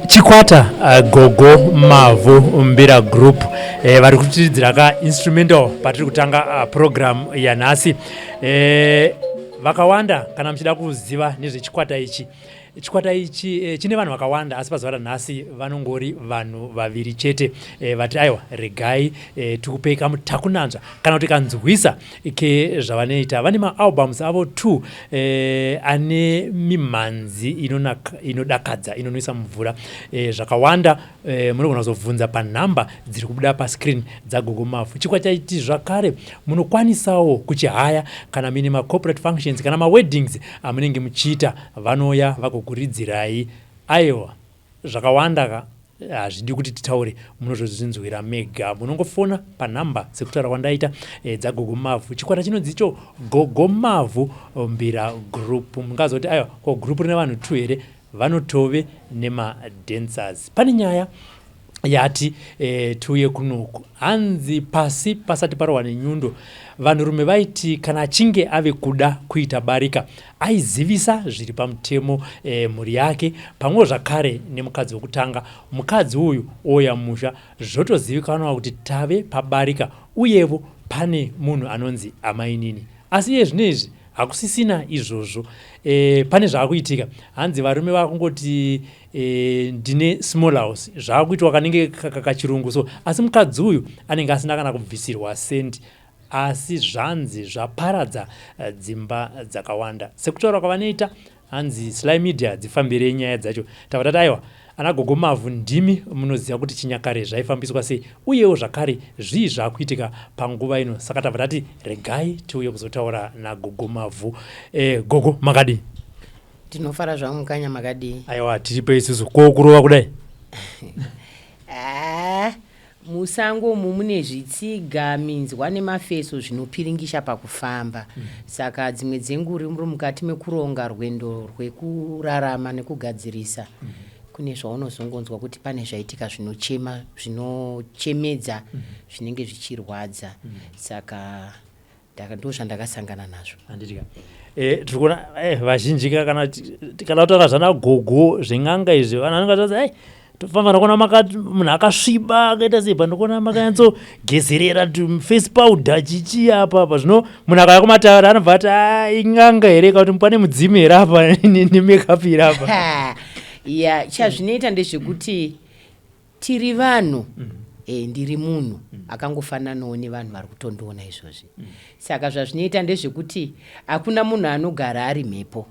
Chikwata Gogo Mavhu Mbira Group vari kutidzira ka instrumental patiri kutanga program yanhasi. Vakawanda kana mchida kuziva nezvechikwata ichi. Chikwata ichi chine vanhu vakawanda asi pazuva ranhasi vanongori vanhu vaviri chete. Vati aiwa regai tikupei kamutakunanzva kana kuti kanzwisa ke zvavanoita. Vane maalbums avo 2 ane mimhanzi inodakadza inonwisa mvura. Zvakawanda munogona kuzobvunza panhamba dziri kubuda pascreen dzaGogo Mavhu. Chikwata ichi zvakare munokwanisawo kuchihaya kana mine macorporate functions kana maweddings amunenge muchiita, vanoya vakokuridzirai. Aiwa zvakawanda ka hazvidi kuti titaure, munozozvinzwira mega. Munongofona panhamba sekutaura kwandaita dzaGogo Mavhu. Chikwata chinonzicho Gogo Mavhu Mbira Group. Mungazoti aiwa ko group rine vanhu 2 here, vanotove nemadancers. Pane nyaya yati tuye kunoku hanzi pasi pasati parwa nenyundo. Vanhurume vaiti kana achinge ave kuda kuita barika aizivisa zviri pamutemo mhuri yake pamwe zvakare nemukadzi wokutanga. Mukadzi uyu oya musha zvotozivikanwa kuti tave pabarika uyevo pane munhu anonzi amainini. Asi iye zvinezvi hakusisina izvozvo. Pane zvaakuitika hanzi varume vakungoti ndine small house zvaakuitwa kanenge kachirungu so, asi mukadzi uyu anenge asina kana kubvisirwa sendi, asi zvanzi zvaparadza dzimba dzakawanda. Sekutaura kwavanoita hanzi Sly Media dzifambire nyaya dzacho. Tavatati aiwa ana Gogo Mavhu ndimi munoziva kuti chinyakare zvaifambiswa sei uyewo zvakare zvii zvaakuitika panguva ino. Saka tavatati regai tiuye kuzotaura naGogo Mavhu. Gogo makadi? Tinofara zvangu mukanya makadi? Aiwa tiripo isusu kokurova kudai. Musango mune zvitsiga, minzwa nemafeso zvinopiringisha pakufamba. Saka dzimwe dzenguri muri mukati mekuronga rwendo rwekurarama nekugadzirisa. Kune zvaunozongonzwa kuti pane zvaitika zvinochemedza, zvinenge zvichirwadza. Saka ndo zvandakasangana nazvo. Handitika tirikuona vazhinji kana kutaura zvana Gogo zven'anga izvi vanhu vanongati tofamba ndakona munhu akasviba akaita sei pandakona makanyatsogezerera face powder chichi apa zvino munhu akauya kumataura anobva ati ing'anga here kana kuti pane mudzimu here apa nemakeup here apa. Ya chazvinoita ndezvekuti tiri vanhu, ndiri munhu akangofananawo nevanhu vari kutondoona izvozvi. Saka zvazvinoita ndezvekuti hakuna munhu anogara ari mhepo,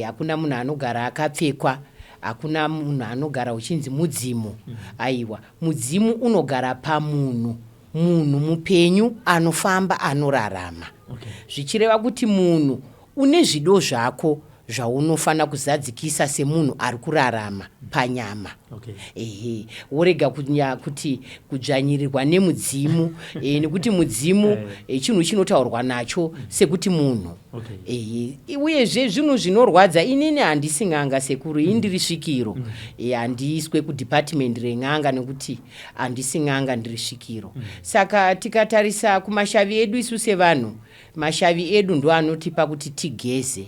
hakuna munhu anogara akapfekwa, hakuna munhu anogara uchinzi mudzimu. Aiwa, mudzimu unogara pamunhu, munhu mupenyu anofamba anorarama. Zvichireva kuti munhu une zvido zvako zvaunofana kuzadzikisa semunhu ari kurarama panyama. Worega kuti kudzvanyirirwa nemudzimu, nekuti mudzimu chinhu chinotaurwa nacho sekuti munhu. Uyezve zvinhu zvinorwadza, inini handisi n'anga sekuru, indiri svikiro. Handiiswe kudepartment ren'anga nekuti handisi n'anga, ndiri svikiro. Saka tikatarisa kumashavi edu isu sevanhu, mashavi edu ndo anotipa kuti tigeze.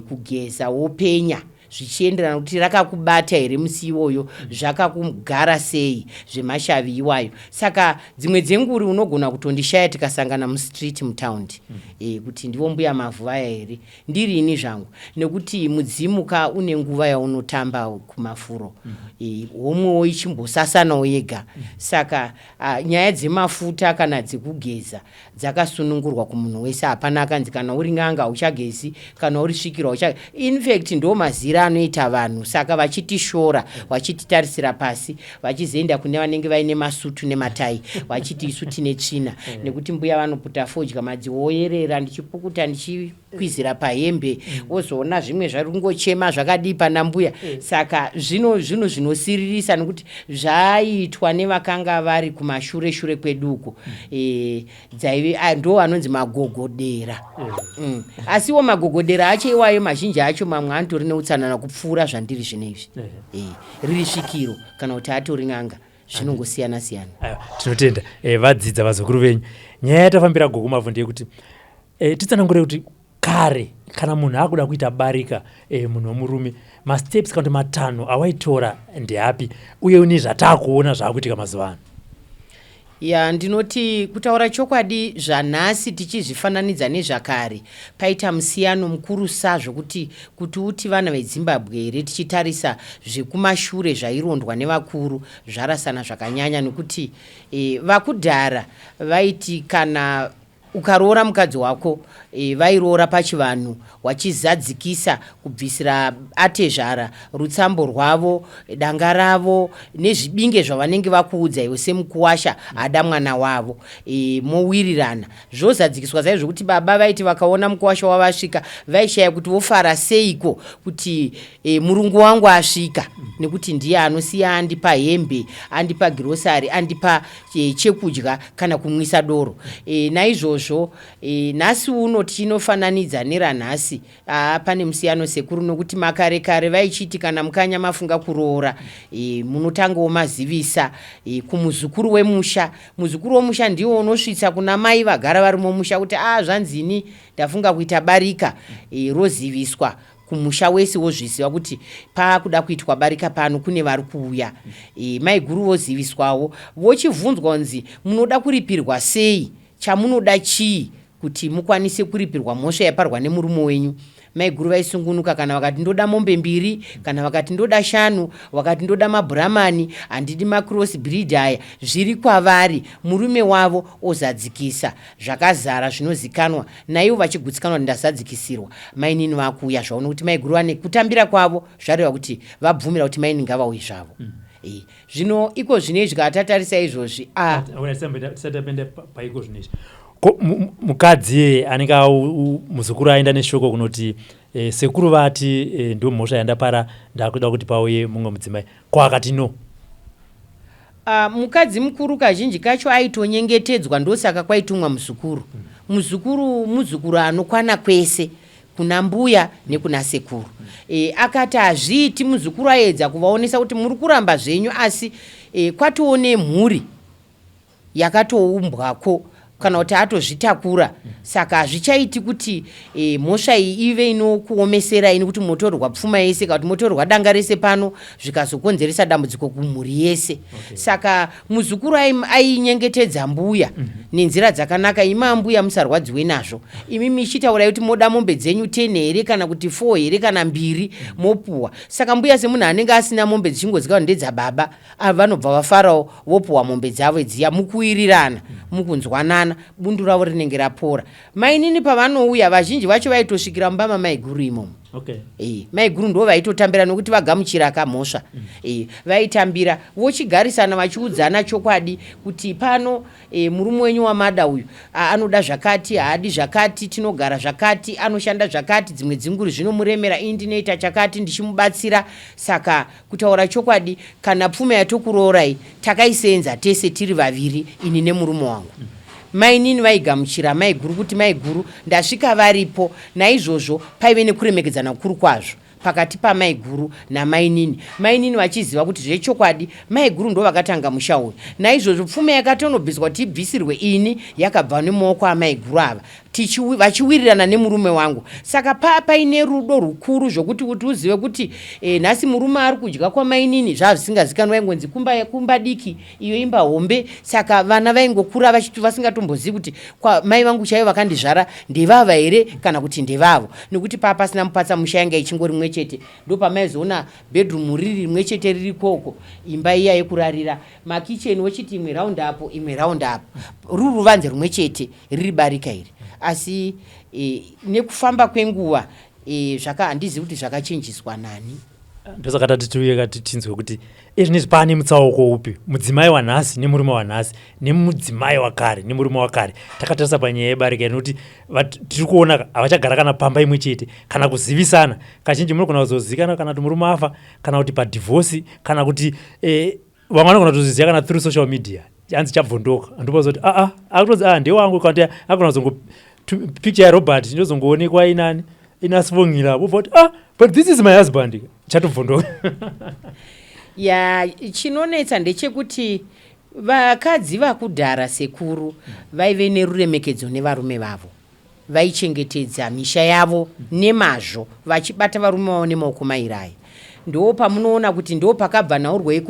Kugeza wopenya zvichienderana kuti rakakubata here musi iwoyo, zvakakugara sei zvemashavi iwayo. Saka dzimwe dzenguri unogona kutondishaya tikasangana mustreet mutaundi, kuti ndivo mbuya Mavhu vaya here, ndirini zvangu, nekuti mudzimuka une nguva yaunotamba kumafuro, homwewo ichimbosasanawo yega. Saka nyaya dzemafuta kana dzekugeza dzakasunungurwa kumunhu wese. Hapana akanzi kana uri n'anga uchagezi, kana uri svikiro uchagezi. In fact ndo mazira anoita vanhu. Saka vachitishora, vachititarisira pasi, vachizoenda kune vanenge vaine masutu nematai, vachiti isu tine tsvina, nekuti mbuya vanoputa fodya madzi woyerera ndichipukuta ndichikwizira pahembe, wozoona zvimwe zviri kungochema zvakadii pana mbuya. Saka zvinhu zvinosiririsa nekuti zvaiitwa nevakanga vari kumashure shure kweduko. Ndo anonzi magogodera. Asiwo magogodera acho iwayo mazhinji acho mamwe antori neutsanana kupfuura zvandiri zvinezvi. Riri svikiro kana kuti atori n'anga, zvinongosiyana siyana. Tinotenda vadzidza vazukuru venyu. Nyaya yatafambira Gogo Mavhu ndeyekuti titsanangure kuti kare kana munhu akuda kuita barika munhu womurume masteps kana kuti matanho awaitora ndeapi uye une zvatakuona zvaakuitika mazuva ano? Ya, ndinoti kutaura chokwadi zvanhasi tichizvifananidza nezvakare paita musiyano mukuru sazvo kuti uti vana veZimbabwe here tichitarisa zvekumashure zvairondwa nevakuru zvarasana zvakanyanya nekuti vakudhara vaiti kana ukaroora mukadzi wako vairoora pachivanhu wachizadzikisa kubvisira atezvara rutsambo rwavo, danga ravo nezvibinge zvavanenge vakuudza iwe semukuwasha hada mwana wavo, mowirirana zvozadzikiswa saizvo kuti baba vaiti vakaona mukuwasha wavasvika vaishaya kuti vofara seiko kuti murungu wangu asvika, nekuti ndiye anosiya andipa hembe, andipa girosari, andipa chekudya kana kumwisa doro. Naizvozvo nhasi uno tichinofananidza neranhasi pane musiyano sekuru, nokuti makare kare vaichiti kana mukanya mafunga kuroora munotangawo mazivisa kumuzukuru wemusha. Muzukuru wemusha ndiwo unosvitsa kuna mai vagara vari mumusha kuti zvanzini ndafunga kuita barika, roziviswa kumusha wese wozviziva kuti pakuda kuitwa barika pano kune vari kuuya. Maiguru voziviswawo vochivhunzwa kunzi munoda kuripirwa sei, chamunoda chii kuti mukwanise kuripirwa mhosva yaparwa nemurume wenyu. Maiguru vaisungunuka kana vakati ndoda mombe 2, kana vakati ndoda 5, vakati ndoda mabhuramani, handidi macross breed aya, zviri kwavari. Murume wavo ozadzikisa zvakazara zvinozikanwa, naivo vachigutsikanwa ndazadzikisirwa. Mainini vakuuya zvavo nokuti maiguru vane kutambira kwavo zvareva kuti vabvumira kuti maini ngavauye zvavo. Zvino iko zvinezvi katatarisa izvozvi paiko zvinezvi mukadzi anenge muzukuru aenda neshoko kunoti sekuru vati ndio mhosva yandapara ndakuda kuti pauye mumwe mudzimai, kwakati no. Mukadzi mukuru kazhinji kacho aitonyengetedzwa, ndosaka kwaitumwa muzukuru. Muzukuru anokwana kwese kuna mbuya nekuna sekuru. Akati hazviiti muzukuru aedza kuvaonesa kuti muri kuramba zvenyu, asi kwatione mhuri yakatoumbwako kana kuti atozvitakura, saka hazvichaiti kuti mhosva iyi ive inokuomeserai nekuti motorwa pfuma yese kana kuti motorwa danga rese pano zvikazokonzeresa dambudziko kumhuri yese. Saka muzukuru ainyengetedza mbuya nenzira dzakanaka. Ima mbuya musarwadziwe nazvo, imi michitaura kuti moda mombe dzenyu 10 here kana kuti 4 here kana 2 mopuwa. Saka mbuya semunhu anenge asina mombe dzichingoziva ndedza baba, vanobva vafarawo vopuwa mombe dzavo dziya, mukuwirirana mukunzwanana, bundu ravo rinenge rapora. Mainini pavanouya vazhinji vacho vaitosvikira mumba mamaiguru imomo. Maiguru ndo vaitotambira nokuti vagamuchira kamhosva. Vaitambira vochigarisana vachiudzana chokwadi kuti pano murume wenyu wamada uyu anoda zvakati, haadi zvakati, tinogara zvakati, anoshanda zvakati, dzimwe dzinguri zvinomuremera, indinoita chakati ndichimubatsira. Saka kutaura chokwadi, kana pfuma yatokuroorai takaisenza tese tiri vaviri, ini nemurume wangu. Mainini vaigamuchira maiguru kuti maiguru ndasvika varipo. Naizvozvo paive nekuremekedzana kukuru kwazvo pakati pamaiguru namainini. Mainini vachiziva kuti zvechokwadi maiguru ndo vakatanga musha uyu. Naizvozvo pfuma yakatonobviswa kuti ibvisirwe ini yakabva nemaoko amaiguru ava vachiwirirana nemurume wangu. Saka paine rudo rukuru zvokuti kuti uzive kuti nhasi murume ari kudya kwamainini zvazvisingazikanwa, vaingonzi kumba diki iyo imba hombe. Saka vana vaingokura vasingatombozivi kuti mai vangu chaivo vakandizvara ndevava here kana kuti ndevavo, nekuti pasina mupatsa musha yanga ichingori rimwe chete. Ndo pamaizoona bedroom riri rimwe chete riri koko, imba iya yekurarira, makicheni wochiti imwe raundi apo imwe raundi apo, ruri ruvanze rumwe chete riri barika iri. Asi nekufamba kwenguva handizivi kuti zvakachenjiswa nani. Ndosaka tatituye katitinzwe kuti izvinezvi pane mutsauko upi, mudzimai wanhasi nemurume wanhasi nemudzimai wakare nemurume wakare. Takatarisa panyaya yebarika nekuti tiri kuona havachagara kana pamba imwe chete kana kuzivisana. Kazhinji munogona kuzozikana kana kuti murume afa, kana kuti padhivhosi, kana kuti vamwe vanogona kutoziziva kana through social media, hanzi chabvondoka, andopazoti akutozi ndewangu, kana kuti agona kuzongo picture yaRobert ndozongoonekwa inani inasivongira vobva kuti but this is my husband, chatobvondoka. Chinonetsa ndechekuti vakadzi vakudhara sekuru vaive neruremekedzo nevarume vavo, vaichengetedza misha yavo nemazvo, vachibata varume vavo nemaoko mairaya. ndo pamunoona kuti ndo pakabva naurwo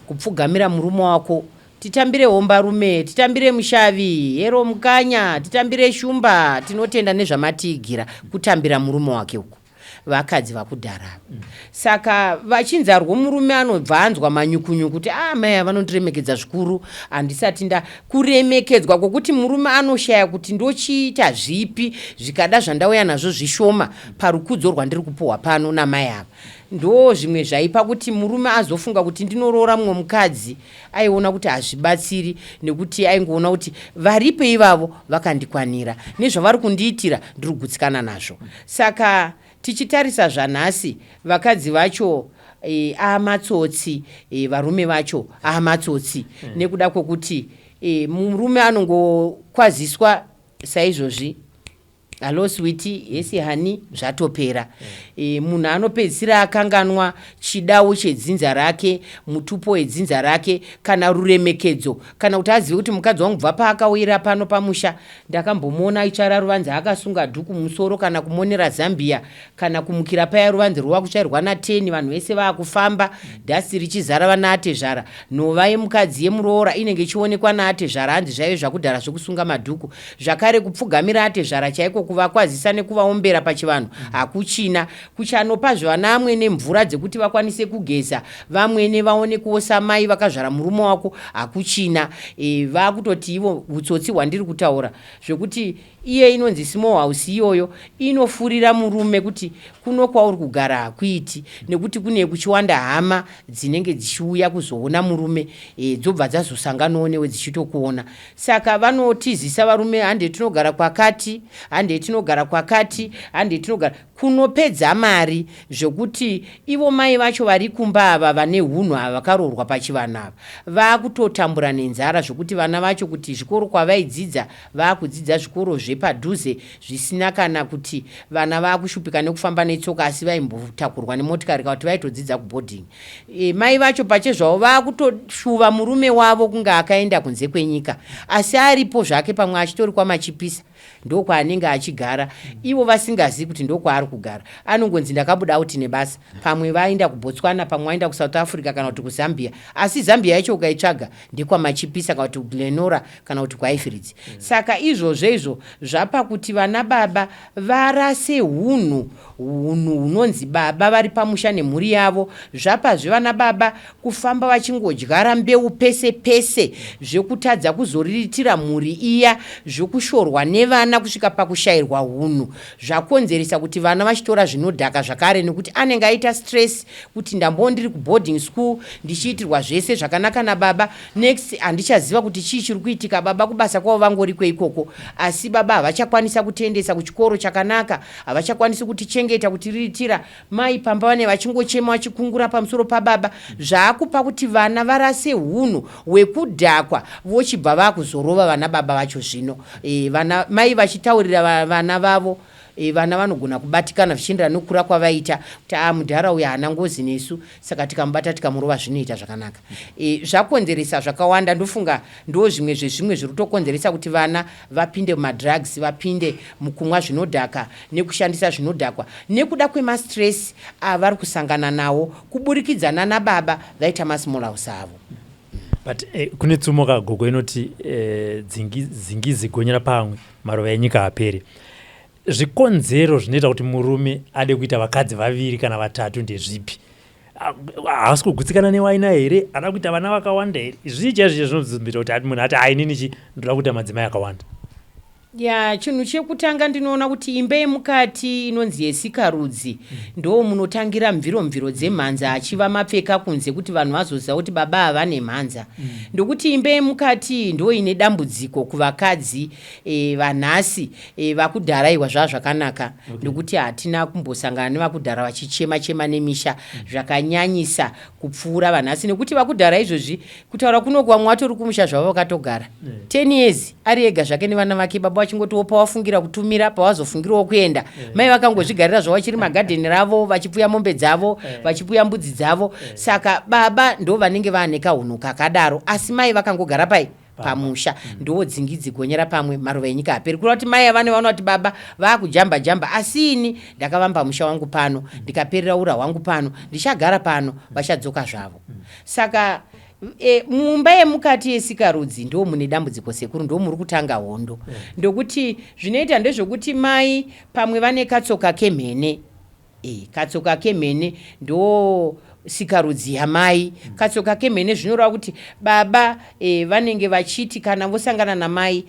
kupfugamira murume wako. Titambire hombarume, titambire mushavi, hero mukanya, titambire shumba, tinotenda nezvamatiigira kutambira murume wake uko. Vakadzi vakudhara. Saka vachinzarwo murume anobva anzwa manyukunyu kuti mai vanondiremekedza zvikuru, handisati kuremekedzwa kwokuti murume anoshaya kuti ndochiita zvipi zvikada zvandauya nazvo zvishoma parukudzo rwandiri kupuhwa pano namai ava. Ndo zvimwe zvaipa kuti murume azofunga kuti ndinoroora mumwe mukadzi, aiona kuti hazvibatsiri nekuti aingoona kuti varipo ivavo vakandikwanira nezvavari kundiitira ndiri kugutsikana nazvo. Saka tichitarisa zvanhasi, vakadzi vacho amatsotsi, varume vacho amatsotsi, nekuda kwokuti murume anongokwaziswa saizvozvi, halo switi, yesi hani, zvatopera. Munhu anopedzisira akanganwa chidau chedzinza rake, mutupo wedzinza rake, kana ruremekedzo, kana kuti azive kuti mukadzi wangu bva paakawira pano pamusha ndakambomuona ichara ruvanzi akasunga dhuku musoro, kana kumonera Zambia, kana kumukira paya ruvanzi rwava kuchairwa na10, vanhu vese vaakufamba, dhasi richizara vana atezvara, nhova yemukadzi yemuroora inenge ichionekwa naatezvara, hanzi zvaive zvakudhara zvokusunga madhuku. Zvakare kupfugamira atezvara chaiko kuvakwazisa nekuvaombera pachivanhu hakuchina. Kuchanopa zvana amwene mvura dzekuti vakwanise kugeza, vamwene vaone kuosa mai vakazvara murume wako hakuchina. Vakutoti ivo utsotsi hwandiri kutaura zvekuti iye inonzi small house iyoyo inofurira murume kuti kuno kwauri kugara hakuiti, nekuti kune kuchiwanda hama dzinenge dzichiuya kuzoona murume, dzobva dzazosanganawo newe dzichitokuona. Saka vanotizisa varume, hande tinogara kwakati, hande tinogara kwakati, hande tinogara kunopedza mari, zvokuti ivo mai vacho vari kumba ava vane hunhu ava vakaroorwa pachivanhu ava vakutotambura nenzara, zvokuti vana vacho kuti zvikoro kwavaidzidza vakudzidza zvikoro zvepadhuze zvisina kana kuti vana vakushupika nekufamba netsoka, asi vaimbotakurwa nemotikari kana kuti vaitodzidza kuboarding. Mai vacho pachezvavo vakutoshuva murume wavo kunga akaenda kunze kwenyika, asi aripo zvake pamwe achitori kwamachipisa ndokwaanenge achigara, ivo vasingazivi kuti ndokwaari kugara. Anongonzi ndakabuda out nebasa, pamwe vaenda kuBotswana, pamwe vaenda kuSouth Africa kana kuti kuZambia, asi Zambia yacho ukaitsvaga ndekwamachipisa kana kuti kuGlenora kana kuti kwaIfrids. Saka izvozvo zvapa kuti vana baba varase hunhu hunonzi baba vari pamusha nemhuri yavo. Zvapazve vana baba kufamba vachingodyara mbeu pese pese, zvekutadza kuzoriritira mhuri iya, zvokushorwa nevana kusvika pakushayirwa hunhu, zvakonzeresa kuti vana vachitora zvinodhaka zvakare, nekuti anenge aita stress kuti ndiri kuboarding school ndichiitirwa zvese zvakanaka nababa, next handichaziva kuti chii chiri kuitika, baba kubasa kwavo vangori kweikoko, asi baba havachakwanisa kutiendesa kuchikoro chakanaka, havachakwanisi kutichengeta, kutiriritira. Mai pamba vane vachingochema vachikungura pamusoro pababa, zvaakupa kuti vana varase hunhu hwekudhakwa, vochibva vakuzorova vana baba vacho zvino. Mai vachitaurira vana vavo, vana vanogona kubatikana zvichienderana nokukura kwavaita, kuti mudhara uyu haana ngozi nesu, saka tikamubata tikamurova zvinoita zvakanaka. Zvakonzeresa zvakawanda, ndofunga ndo zvimwe zvezvimwe zviri kutokonzeresa kuti vana vapinde mumadrugs, vapinde mukumwa zvinodhaka nekushandisa zvinodhakwa, nekuda kwemastress avari kusangana nawo kuburikidzana nababa vaita masmall house avo. But kune tsumoka Gogo inoti dzingizi gonyera pamwe marova enyika apere. Zvikonzero zvinoita kuti murume ade kuita vakadzi vaviri kana vatatu ndezvipi? Haasi kugutsikana newaina here? Ada kuita vana vakawanda here? Zvii chaizvo zvinozombita kuti munhu ati inini ndoda kuita madzimai akawanda? Chinhu chekutanga ndinoona kuti imba yemukati inonzi yesikarudzi ndo munotangira mviro dzemhanza achiva mapfeka kunze kuti vanhu vazoziva kuti baba ava nemhanza. Ndokuti imba yemukati ndo ine dambudziko kuvakadzi vanhasi vakudharaiwa zvakanaka, ndokuti hatina kumbosangana nevakudhara vachichema nemisha zvakanyanyisa kupfuura vanhasi, nekuti vakudhara izvozvi kutaura kuno kwamwe watori kumusha zvavo vakatogara 10 years ari ega zvake nevana vake, baba vachingotiwo pawafungira kutumira pawazofungirawo kuenda, mai vakangozvigarira zvavo vachiri magadheni ravo, vachipuya mombe dzavo, vachipuya mbudzi dzavo. Saka baba ndo vanenge vaane kahunhu kakadaro, asi mai vakangogara pamusha ndodzingi gonyera pamwe maruva enyika aperi kureva kuti mai avane vanoona kuti baba vaakujamba jamba asi ini ndakavamba musha wangu pano ndikaperera ura hwangu pano ndichagara pano vachadzoka zvavo. Saka mumba yemukati yesikarudzi ndo mune dambudziko sekuru, ndo muri kutanga hondo. Ndokuti zvinoita ndezvokuti mai pamwe vane katsoka kemhene, katsoka kemhene ndo sikarudzi yamai. Katsoka kemhene zvinoreva kuti baba vanenge vachiti kana vosangana namai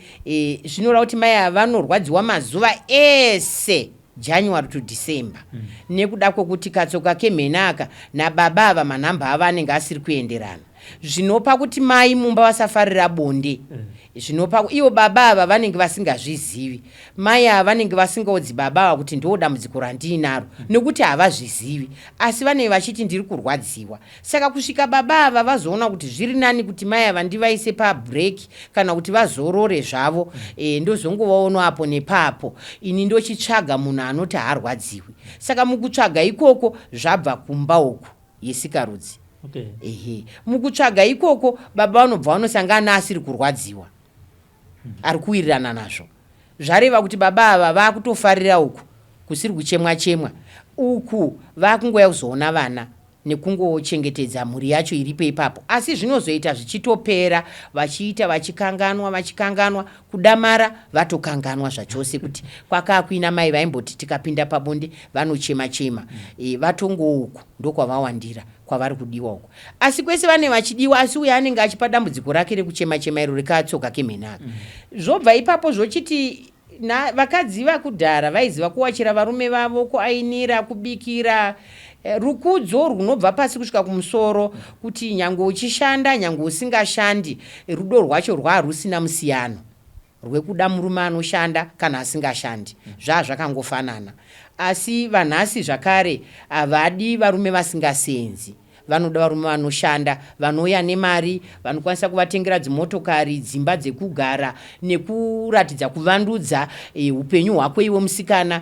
zvinoreva kuti mai ava vanorwadziwa mazuva ese January to December. Nekuda kwokuti katsoka kemhene aka nababa ava manhamba ava anenge asiri kuenderana. Zvinopa kuti mai mumba vasafarira bonde. Zvinopa ivo baba ava vanenge vasingazvizivi. Mai ava vanenge vasingaudzi baba ava kuti ndo dambudziko randinaro nekuti havazvizivi, asi vanenge vachiti ndiri kurwadziwa. Saka kusvika baba ava vazoona kuti zviri nani kuti mai ava ndivaise pabreak kana kuti vazorore zvavo, ndozongovaona apo nepapo. Ini ndochitsvaga munhu anoti haarwadziwi. Saka mukutsvaga ikoko zvabva kumba uku yesikarudzi. Mukutsvaga ikoko baba vanobva vanosangana asiri kurwadziwa, ari kuwirirana nazvo. Zvareva kuti baba ava vakutofarira uku kusiri kuchemwa chemwa, uku vakungoya kuzoona vana nekungochengetedza mhuri yacho iripo ipapo. Asi zvinozoita zvichitopera vachiita vachikanganwa kudamara vatokanganwa zvachose kuti kwakakuina mai vaimboti tikapinda pabonde vanochema vatongouku ndokwavawandira kwavari kudiwa uko. Asi kwese vane vachidiwa, asi uye anenge achipa dambudziko rake rekuchema iro rekatsoka kemhene aka. Zvobva ipapo zvochiti vakadzi vakudhara vaiziva kuwachira varume vavo, kuainira, kubikira, rukudzo runobva pasi kusvika kumusoro, kuti nyange uchishanda nyange usingashandi rudo rwacho rwarusina musiyano rwekuda murume anoshanda kana asingashandi, zvazvakangofanana. Asi vanhasi zvakare havadi varume vasingasenzi, vanoda varume vanoshanda, vanouya nemari, vanokwanisa kuvatengera dzimotokari, dzimba dzekugara nekuratidza kuvandudza upenyu hwako iwe musikana.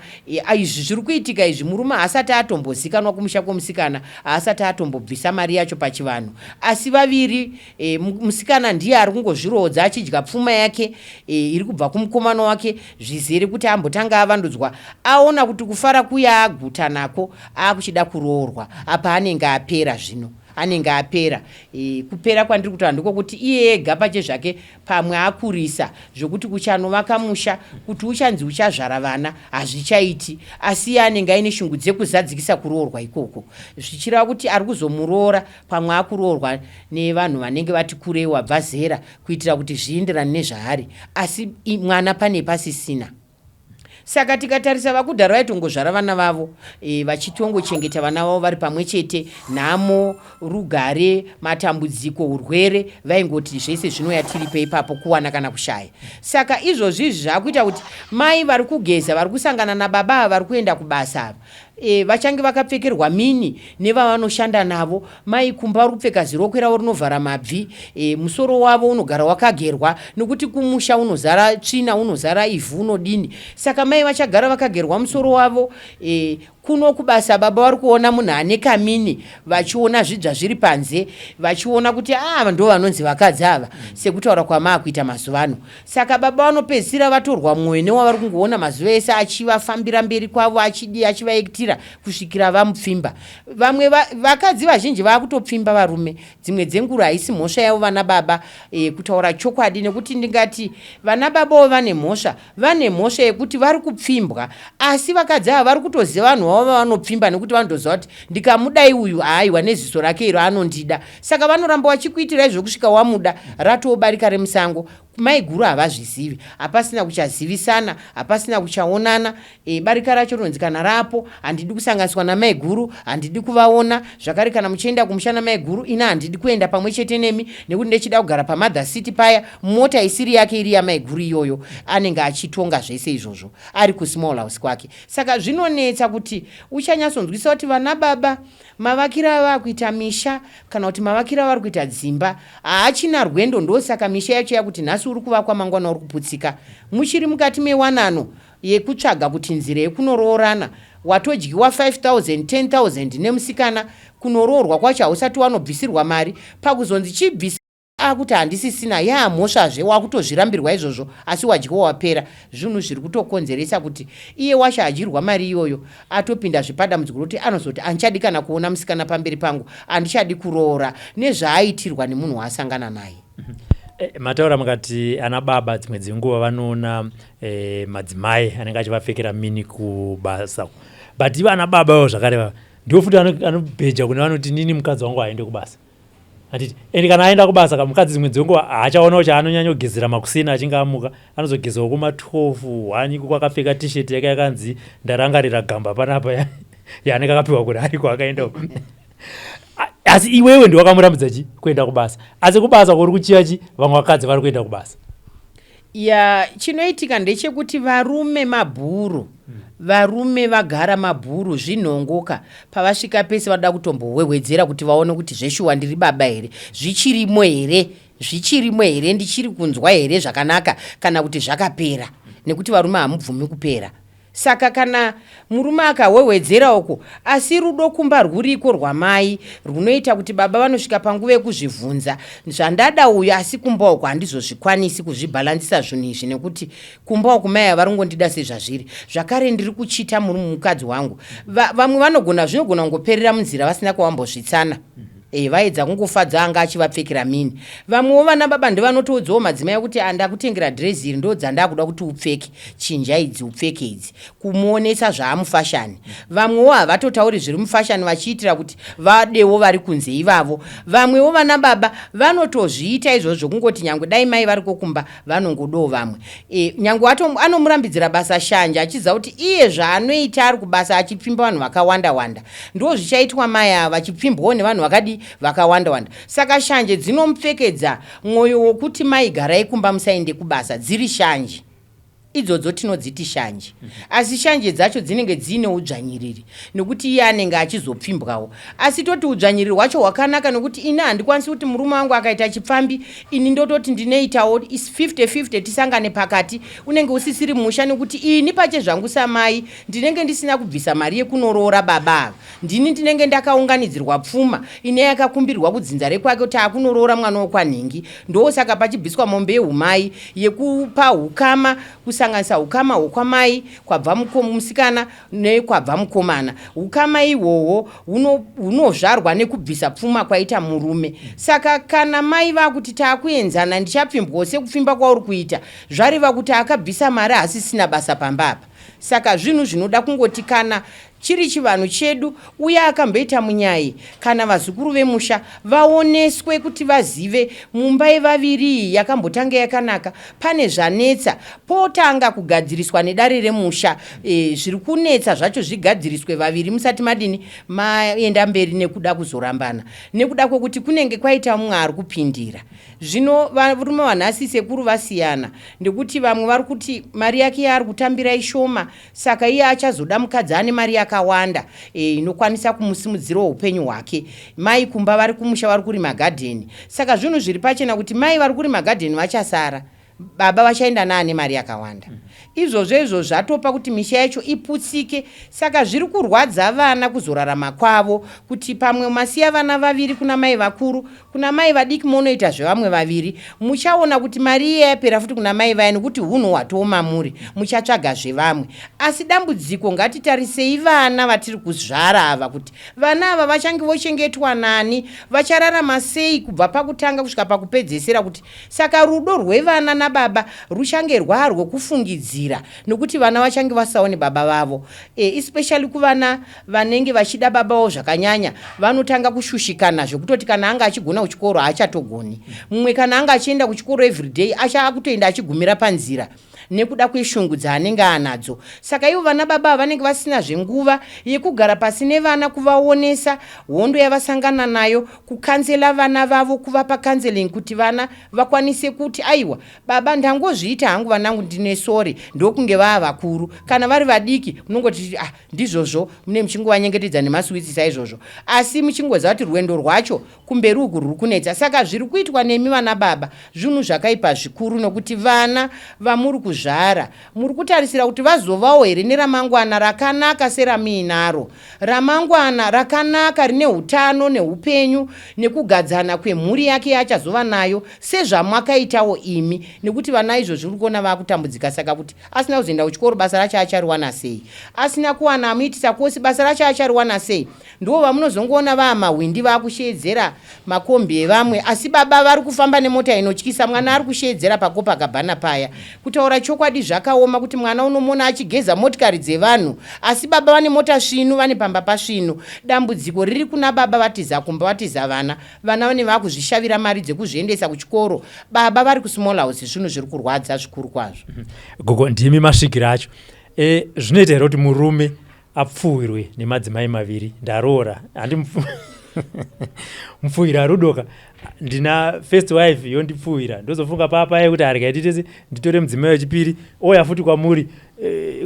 Izvi zviri kuitika izvi murume haasati atombozikanwa kumusha kwomusikana, haasati atombobvisa mari yacho pachivanhu, asi vaviri, musikana ndiye ari kungozvirodza achidya pfuma yake iri kubva kumukomana wake, zvizere kuti ambotanga avandudzwa, aona kuti kufara kuya aguta nako akuchida kuroorwa. Apa anenge apera zvino, anenge apera. Kupera kwandiri kutaura ndiko kuti iye ega pache zvake pamwe akurisa zvokuti kuchanovaka musha, kuti uchanzi uchazvara vana hazvichaiti, asi iye anenge aine shungu dzekuzadzikisa kuroorwa ikoko, zvichireva kuti ari kuzomuroora pamwe akuroorwa nevanhu vanenge vati kurei wabva zera kuitira kuti zvienderane nezvaari, asi mwana pane pasisina. Saka tikatarisa vakudhara vaitongozvara vana vavo vachitongochengeta vana vavo vari pamwe chete, nhamo, rugare, matambudziko, urwere, vaingoti zvese zvinoya tiripo ipapo, kuwana kana kushaya. Saka izvozvi zvakuita kuti mai vari kugeza, vari kusangana nababa vari kuenda kubasa ava, vachange vakapfekerwa mini nevavanoshanda navo. Mai kumba uri kupfeka zirokwe ravo rinovhara mabvi, musoro wavo unogara wakagerwa nokuti kumusha unozara tsvina, unozara ivhu, unodini. Saka mai vachagara vakagerwa musoro wavo. Kuno kubasa baba vari kuona munhu ane kamini, vachiona zvidzva zviri panze, vachiona kuti ndo vanonzi vakadzi ava sekutaura kwamaakuita mazuva ano. Saka baba vanopedzisira vatorwa mwoyo newavari kungoona mazuva ese achivafambira mberi kwavo, achivaitira kusvikira vamupfimba. Vamwe vakadzi vazhinji vakutopfimba varume, dzimwe dzenguru haisi mhosva yavo vana baba, kutaura chokwadi, nekuti ndingati vana babavo vane mhosva yekuti vari kupfimbwa, asi vakadzi ava vari kutoziva vanhu vavo vanopfimba nekuti vanotoziva kuti ndikamudai uyu haiwa neziso rake iro anondida. Saka vanoramba vachikuitira izvokusvika wamuda ratobarika remusango. Mai guru havazvizivi, hapasina kuchazivisana, hapasina kuchaonana. Barika racho ronzi kana rapo, handidi kusanganiswa namai guru, handidi kuvaona. Zvakare kana muchienda kumusha namai guru, ina handidi kuenda pamwe chete nemi nekuti ndechida kugara paMother City paya, mota isiri yake iri yamai guru iyoyo. Anenge achitonga zvese izvozvo ari kusmall house kwake. Saka zvinonetsa kuti uchanyatsonzwisa kuti vana baba mavakira ava kuita misha kana kuti mavakira vari kuita dzimba haachina rwendo. Ndosaka misha yacho yakuti nhasi uri kuvakwa mangwana uri kuputsika, muchiri mukati mewanano yekutsvaga kuti nzira yekunoroorana. Watodyiwa 5,000 10,000 nemusikana, kunoroorwa kwacho hausati wanobvisirwa mari, pakuzonzi chibvisa akuti handisisina yaamhosvazve wakutozvirambirwa izvozvo asi wadyiwa wapera. Zvinhu zviri kutokonzeresa kuti iye wacho adyirwa mari iyoyo atopinda zvipadambudziko kuti anozoti handichadi kana kuona musikana pamberi pangu, handichadi kuroora nezvaaitirwa nemunhu waasangana naye. Mataura mukati ana baba dzimwe dzenguva vanoona madzimai anenge achivapfekera mini kubasa, but ivo ana baba zvakare ndio futi anobheja kune vanoti nini mukadzi wangu aende kubasa. Anditi ende kana aenda kubasa kamukadzi dzimwe dzenguva haachaona kuti anonyanya kugezera makusina achinge amuka, anozogezawo kuma12 1 kwakapfeka t-shirt yake yakanzi ndarangarira gamba panapa yaanenge akapiwa kuti ariko akaenda. Asi iwewe ndi wakamurambidza chi kuenda kubasa, asi kubasa kuri kuchiyachi vamwe vakadzi vari kuenda kubasa. Chinoitika ndechekuti varume mabhuru, varume vagara mabhuru zvinhongoka, pavasvika pese vada kutombowewedzera kuti vaone kuti zveshuwa ndiri baba here, zvichirimo here, ndichiri kunzwa here zvakanaka kana kuti zvakapera, nekuti varume hamubvumi kupera. Saka kana murume akawewedzera uko asi rudo kumba rwuriko rwamai runoita kuti baba vanosvika panguva yekuzvibvunza zvandada uyu asi kumba uko handizozvikwanisi kuzvibhalansisa zvinhu izvi nekuti kumba uko mai avarongondida sezvazviri zvakare ndiri kuchita mukadzi wangu. Vamwe vanogona zvinogona kungoperera munzira vasina kuwambozvitsana. Vaedza kungofadza anga achivapfekera mini. Vamwewo vana baba ndivanotoudzawo madzimai kuti andakutengera dhirezi iri ndo dzandakuda kuti upfeke, chinja idzi upfeke idzi, kumuonesa zvaamufashani. Vamwewo havatotauri zviri mufashani vachiitira kuti vadewo vari kunze ivavo. Vamwewo vana baba vanotozviita izvozvo kungoti nyangwe dai mai variko kumba vanongodawo vamwe. Nyangwe anomurambidzira basa shanja achiziva kuti iye zvaanoita ari kubasa achipfimba vanhu vakawanda wanda. Ndo zvichaitwa mai ava vachipfimbwawo nevanhu vakadi vakawanda. Saka shanje dzinomupfekedza mwoyo wokuti mai garai kumba musaende kubasa, dziri shanje. Idzodzo tinodziti shanje. Asi shanje dzacho dzinenge dzine udzvanyiriri nekuti iye anenge achizopfimbwawo. Asi toti udzvanyiriri hwacho hwakanaka nekuti ina handikwanisi kuti murume wangu akaita chipfambi ini ndototi ndineitawo is 50-50 tisangane pakati. Unenge usisiri musha nekuti ini pache zvangu samai ndinenge ndisina kubvisa mari yekunorora baba. Ndini ndinenge ndakaunganidzirwa pfuma ine yakakumbirwa kudzinza rekwake kuti akunorora mwana wokwanhingi. Ndosaka pachibviswa mombe yehumai yekupa hukama kusanganisa hukama hwokwamai kwabva musikana nekwabva mukomana. Hukama ihwohwo hunozvarwa nekubvisa pfuma kwaita murume. Saka kana mai vakuti taakuenzana ndichapfimbwawo sekupfimba kwauri kuita zvareva kuti akabvisa mari asisina basa pambapa. Saka zvinhu zvinoda kungoti kana chiri chivanhu chedu uye akamboita munyai kana vazukuru vemusha vaoneswe kuti vazive mumba yevaviri yakambotanga yakanaka pane zvanetsa potanga kugadziriswa nedare remusha. Zviri kunetsa zvacho zvigadziriswe vaviri musati madini maenda mberi nekuda kuzorambana nekuda kwekuti kunenge kwaita mumwe ari kupindira. Zvino varume vanhasi sekuru vasiyana ndekuti vamwe vari kuti mari yake yaari kutambira ishoma saka iye achazoda mukadzi ane mari yakawanda inokwanisa kumusimudzira upenyu hwake. Mai kumba vari kumusha vari kurima gadheni. Saka zvinhu zviri pachena kuti mai vari kurima gadheni vachasara, baba vachaenda naane mari yakawanda. Izvozvo zvatopa kuti misha yacho iputsike. Saka zviri kurwadza vana kuzorarama kwavo kuti pamwe masiya vana vaviri kuna mai vakuru, kuna mai vadiki munoita zvevamwe vaviri, muchaona kuti mari iye yapera futi kuna mai vaya nekuti hunhu hwatoma muri muchatsvaga zvevamwe. Asi dambudziko ngatitarisei vana vatiri kuzvara ava kuti vana ava vachange vochengetwa nani, vachararama sei kubva pakutanga kusvika pakupedzesera kuti saka rudo rwevana nababa ruchange rwarwo kufungidzira nokuti vana vachange vasaone baba vavo. Especially kuvana vanenge vachida babavo zvakanyanya vanotanga kushushikana zvekutoti kana anga achigona kuchikoro haachatogoni. Mumwe kana anga achienda kuchikoro everyday achakutoenda achigumira panzira nekuda kweshungu dzaanenge anadzo. Saka ivo vana baba vanenge vasina zvenguva yekugara pasi nevana kuvaonesa hondo yavasangana nayo, kukanzela vana vavo, kuvapa counseling kuti vana vakwanise kuti aiwa baba ndangozviita hangu vanangu ndine sori ndokunge vava vakuru. Kana vari vadiki munongoti ndizvozvo mune muchingowanyengetedza nemaswitsi saizvozvo asi muchingoziva kuti rwendo rwacho kumberi uku ruri kunetsa. Saka zviri kuitwa nemi vana baba zvinhu zvakaipa zvikuru nokuti vana vamuri kuzvara muri kutarisira kuti vazovawo here neramangwana rakanaka seramuinaro, ramangwana rakanaka rine utano neupenyu nekugadzana kwemhuri yake achazova nayo sezvamwakaitawo imi, nekuti vana izvozvi uri kuona vakutambudzika. Saka kuti asina kuzoenda kuchikoro basa racho achariwana sei, asina kuwana amuitisa kosi basa racho achariwana sei, ndo vamunozongoona vaamahwindi vakushedzera makombi evamwe, asi baba vari kufamba nemota inotyisa, mwana ari kushedzera pakopakabhana paya. Kutaura chokwadi zvakaoma kuti mwana unomona achigeza motikari dzevanhu, asi baba vane mota svinu, vane pamba pasvinu. Dambudziko riri kuna baba vatiza kumba vatiza vana vane vakuzvishavira mari dzekuzviendesa kuchikoro, baba vari kusmall house. Zvinhu zviri kurwadza zvikuru kwazvo. Gogo, ndimi masvikiro acho. Zvinoita here kuti murume apfuwirwe nemadzimai maviri? Ndaroora handi mupfuwira rudoka, ndina first wife yondipfuwira, ndozofunga papa kuti arikaititese nditore mudzimai wechipiri oya futi kwamuri.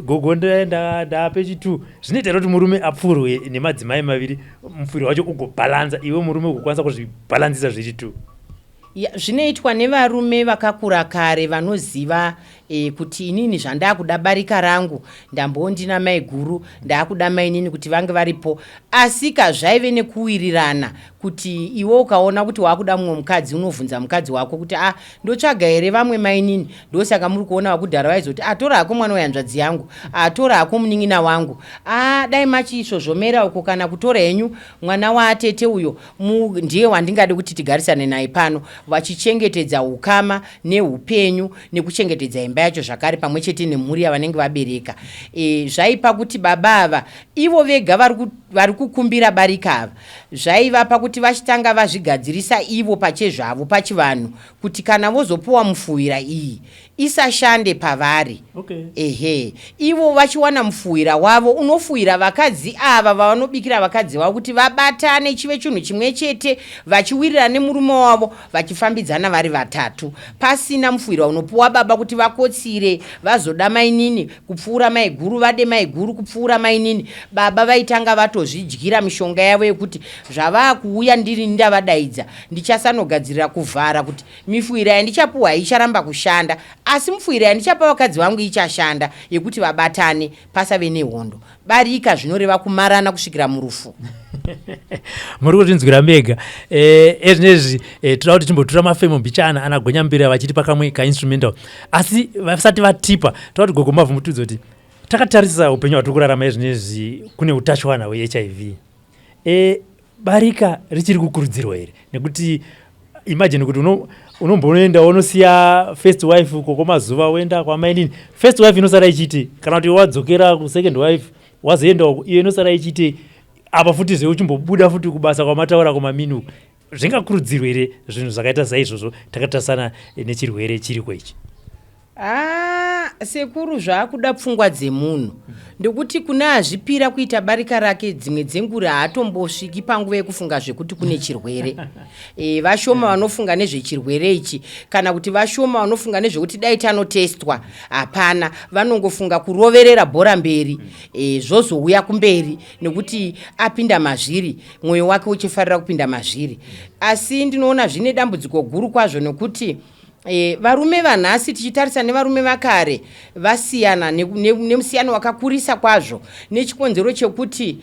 Gogo, ndape chitu. Zvinoita here kuti murume apfuwirwe nemadzimai maviri, mupfuwiro wacho ugobhalanza, iwe murume ugokwanisa kuzvibhalanzisa zvechitu? Zvinoitwa nevarume vakakura kare vanoziva kuti inini zvandakuda barika rangu ndambondina mai guru, ndakuda mainini kuti vange varipo. Asi kazvaive nekuwirirana kuti iwe ukaona kuti wakuda mumwe mukadzi unovhunza mukadzi wako kuti ndotsvaga here vamwe mainini. Ndosaka muri kuona vakudhara vaizoti tora hako mwana wehanzvadzi yangu, tora hako munin'ina wangu, dai machisvozvomera uko, kana kutora henyu mwana waatete uyo ndiye wandingade kuti tigarisane naye pano, vachichengetedza ukama neupenyu nekuchengetedza imba yacho zvakare pamwe chete nemhuri yavanenge vabereka. Zvaipa kuti baba ava ivo vega vari kukumbira barika ava, zvaivapa kuti vachitanga vazvigadzirisa ivo pachezvavo pachivanhu, kuti kana vozopuwa mufuwira iyi isashande pavari. Ivo vachiwana mufuwira wavo unofuwira vakadzi ava vavanobikira vakadzi vavo kuti vabatane chive chinhu chimwe chete, vachiwirira nemurume wavo vachifambidzana vari vatatu, pasina mufuwira unopuwa baba kuti vakotsire vazoda mainini kupfuura mai guru, vade mai guru kupfuura mainini. Baba vaitanga vatozvidyira mishonga yavo yekuti zvavakuuya ndiri ndavadaidza ndichasanogadzirira kuvhara kuti mifuwira yandichapuwa icharamba kushanda, asi mufuwira yandichapa vakadzi vangu ichashanda, yekuti vabatane pasave nehondo. Barika zvinoreva kumarana kusvikira murufu. Muri kutinzwira mega. Ezvinezvi toda kuti timbotura mafemo mbichana anagonya mberi vachitipa kamwe kainstrumental, asi vasati vatipa toda kuti Gogo Mavhu mutudze kuti takatarisisa upenyu hwatiri kurarama ezvinezvi kune utachiwana hweHIV. Barika richiri kukurudzirwa here? Nekuti imagine kuti unomboenda unosiya first wife uko kwamazuva uenda kwamainini, first wife inosara ichite, kana kuti wadzokera ku-second wife wazoenda iyo inosara ichite, apa futi zveuchimbobuda futi kubasa kwamataura kwamaminu. Zvingakurudzirwa here zvinhu zvakaita saizvozvo takatasana nechirwere chiriko ichi? Sekuru zvaakuda pfungwa dzemunhu, ndokuti kuna azvipira kuita barika rake dzimwe dzengura haatombosviki panguva yekufunga zvekuti kune chirwere. Vashoma vanofunga nezvechirwere ichi, kana kuti vashoma vanofunga nezvekuti dai tanotestwa. Hapana, vanongofunga kuroverera bhora mberi, zvozouya kumberi, nekuti apinda mazviri mwoyo wake uchifarira kupinda mazviri. Asi ndinoona zvine dambudziko guru kwazvo, nekuti varume vanhasi tichitarisa nevarume vakare vasiyana nemusiyano wakakurisa kwazvo, nechikonzero chekuti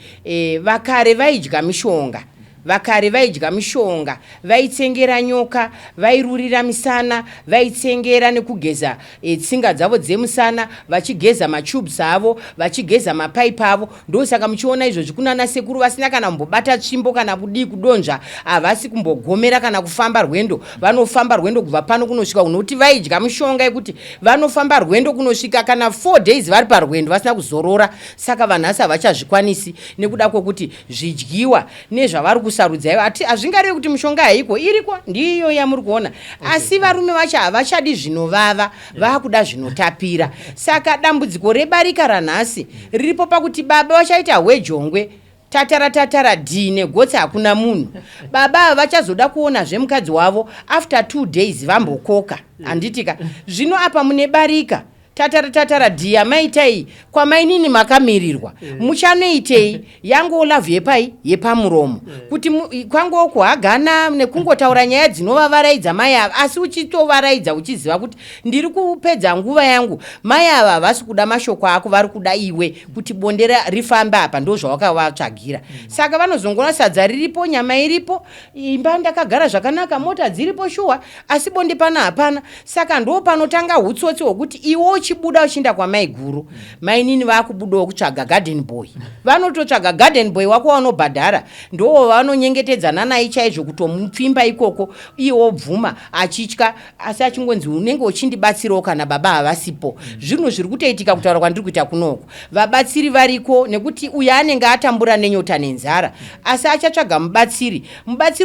vakare vaidya mishonga. Vakare vaidya mishonga, vaitsengera nyoka, vairurira misana, vaitsengera nekugeza tsinga dzavo dzemusana, vachigeza matubes avo, vachigeza mapaipi avo. Ndosaka muchiona izvozvi kunana sekuru vasina kana kumbobata tsvimbo kana kudii kudonzva, havasi kumbogomera kana kufamba rwendo. Vanofamba rwendo kubva pano kunosvika, unoti vaidya mishonga yekuti vanofamba rwendo kunosvika kana 4 days vari parwendo vasina kuzorora. Saka vanhasi havachazvikwanisi nekuda kwokuti zvidyiwa nezvavari kusarudza ivo hazvingarevi kuti mishonga haiko, iriko ndiyo yamuri kuona. Asi varume vacho havachadi zvinovava, vakuda zvinotapira. Saka dambudziko rebarika ranhasi riripo pakuti baba vachaita hwejongwe, tatara dhine gotsi hakuna munhu. Baba vachazoda kuona zvemukadzi wavo after 2 days vambokoka. Handitika zvino apa mune barika tatara dhiya maitai kwamainini makamirirwa muchanoitei yango lavhu yepai yepamuromo kuti kwango kuhagana nekungotaura nyaya dzinovavaraidza mai ava asi uchitovaraidza uchiziva kuti ndiri kupedza nguva yangu mai ava havasi kuda mashoko ako vari kuda iwe kuti bonde rifambe apa ndo zvawakavatsvagira saka vanozongona sadza riripo nyama iripo imba ndakagara zvakanaka mota dziripo shuwa asi bonde pana hapana saka ndo panotanga utsotsi hwokuti iwe uchibuda uchienda kwamai guru mainini vakubudawo kutsvaga garden boy vanototsvaga garden boy wako vanobhadhara ndo vanonyengetedzana naye chaizvo kutomupfimba ikoko iwo bvuma achitya asi achingonzi unenge uchindibatsirawo kana baba havasipo zvinhu zviri kutoitika kutaura kwandiri kuita kunoko vabatsiri variko nekuti uyo anenge atambura nenyota nenzara asi achatsvaga mubatsiri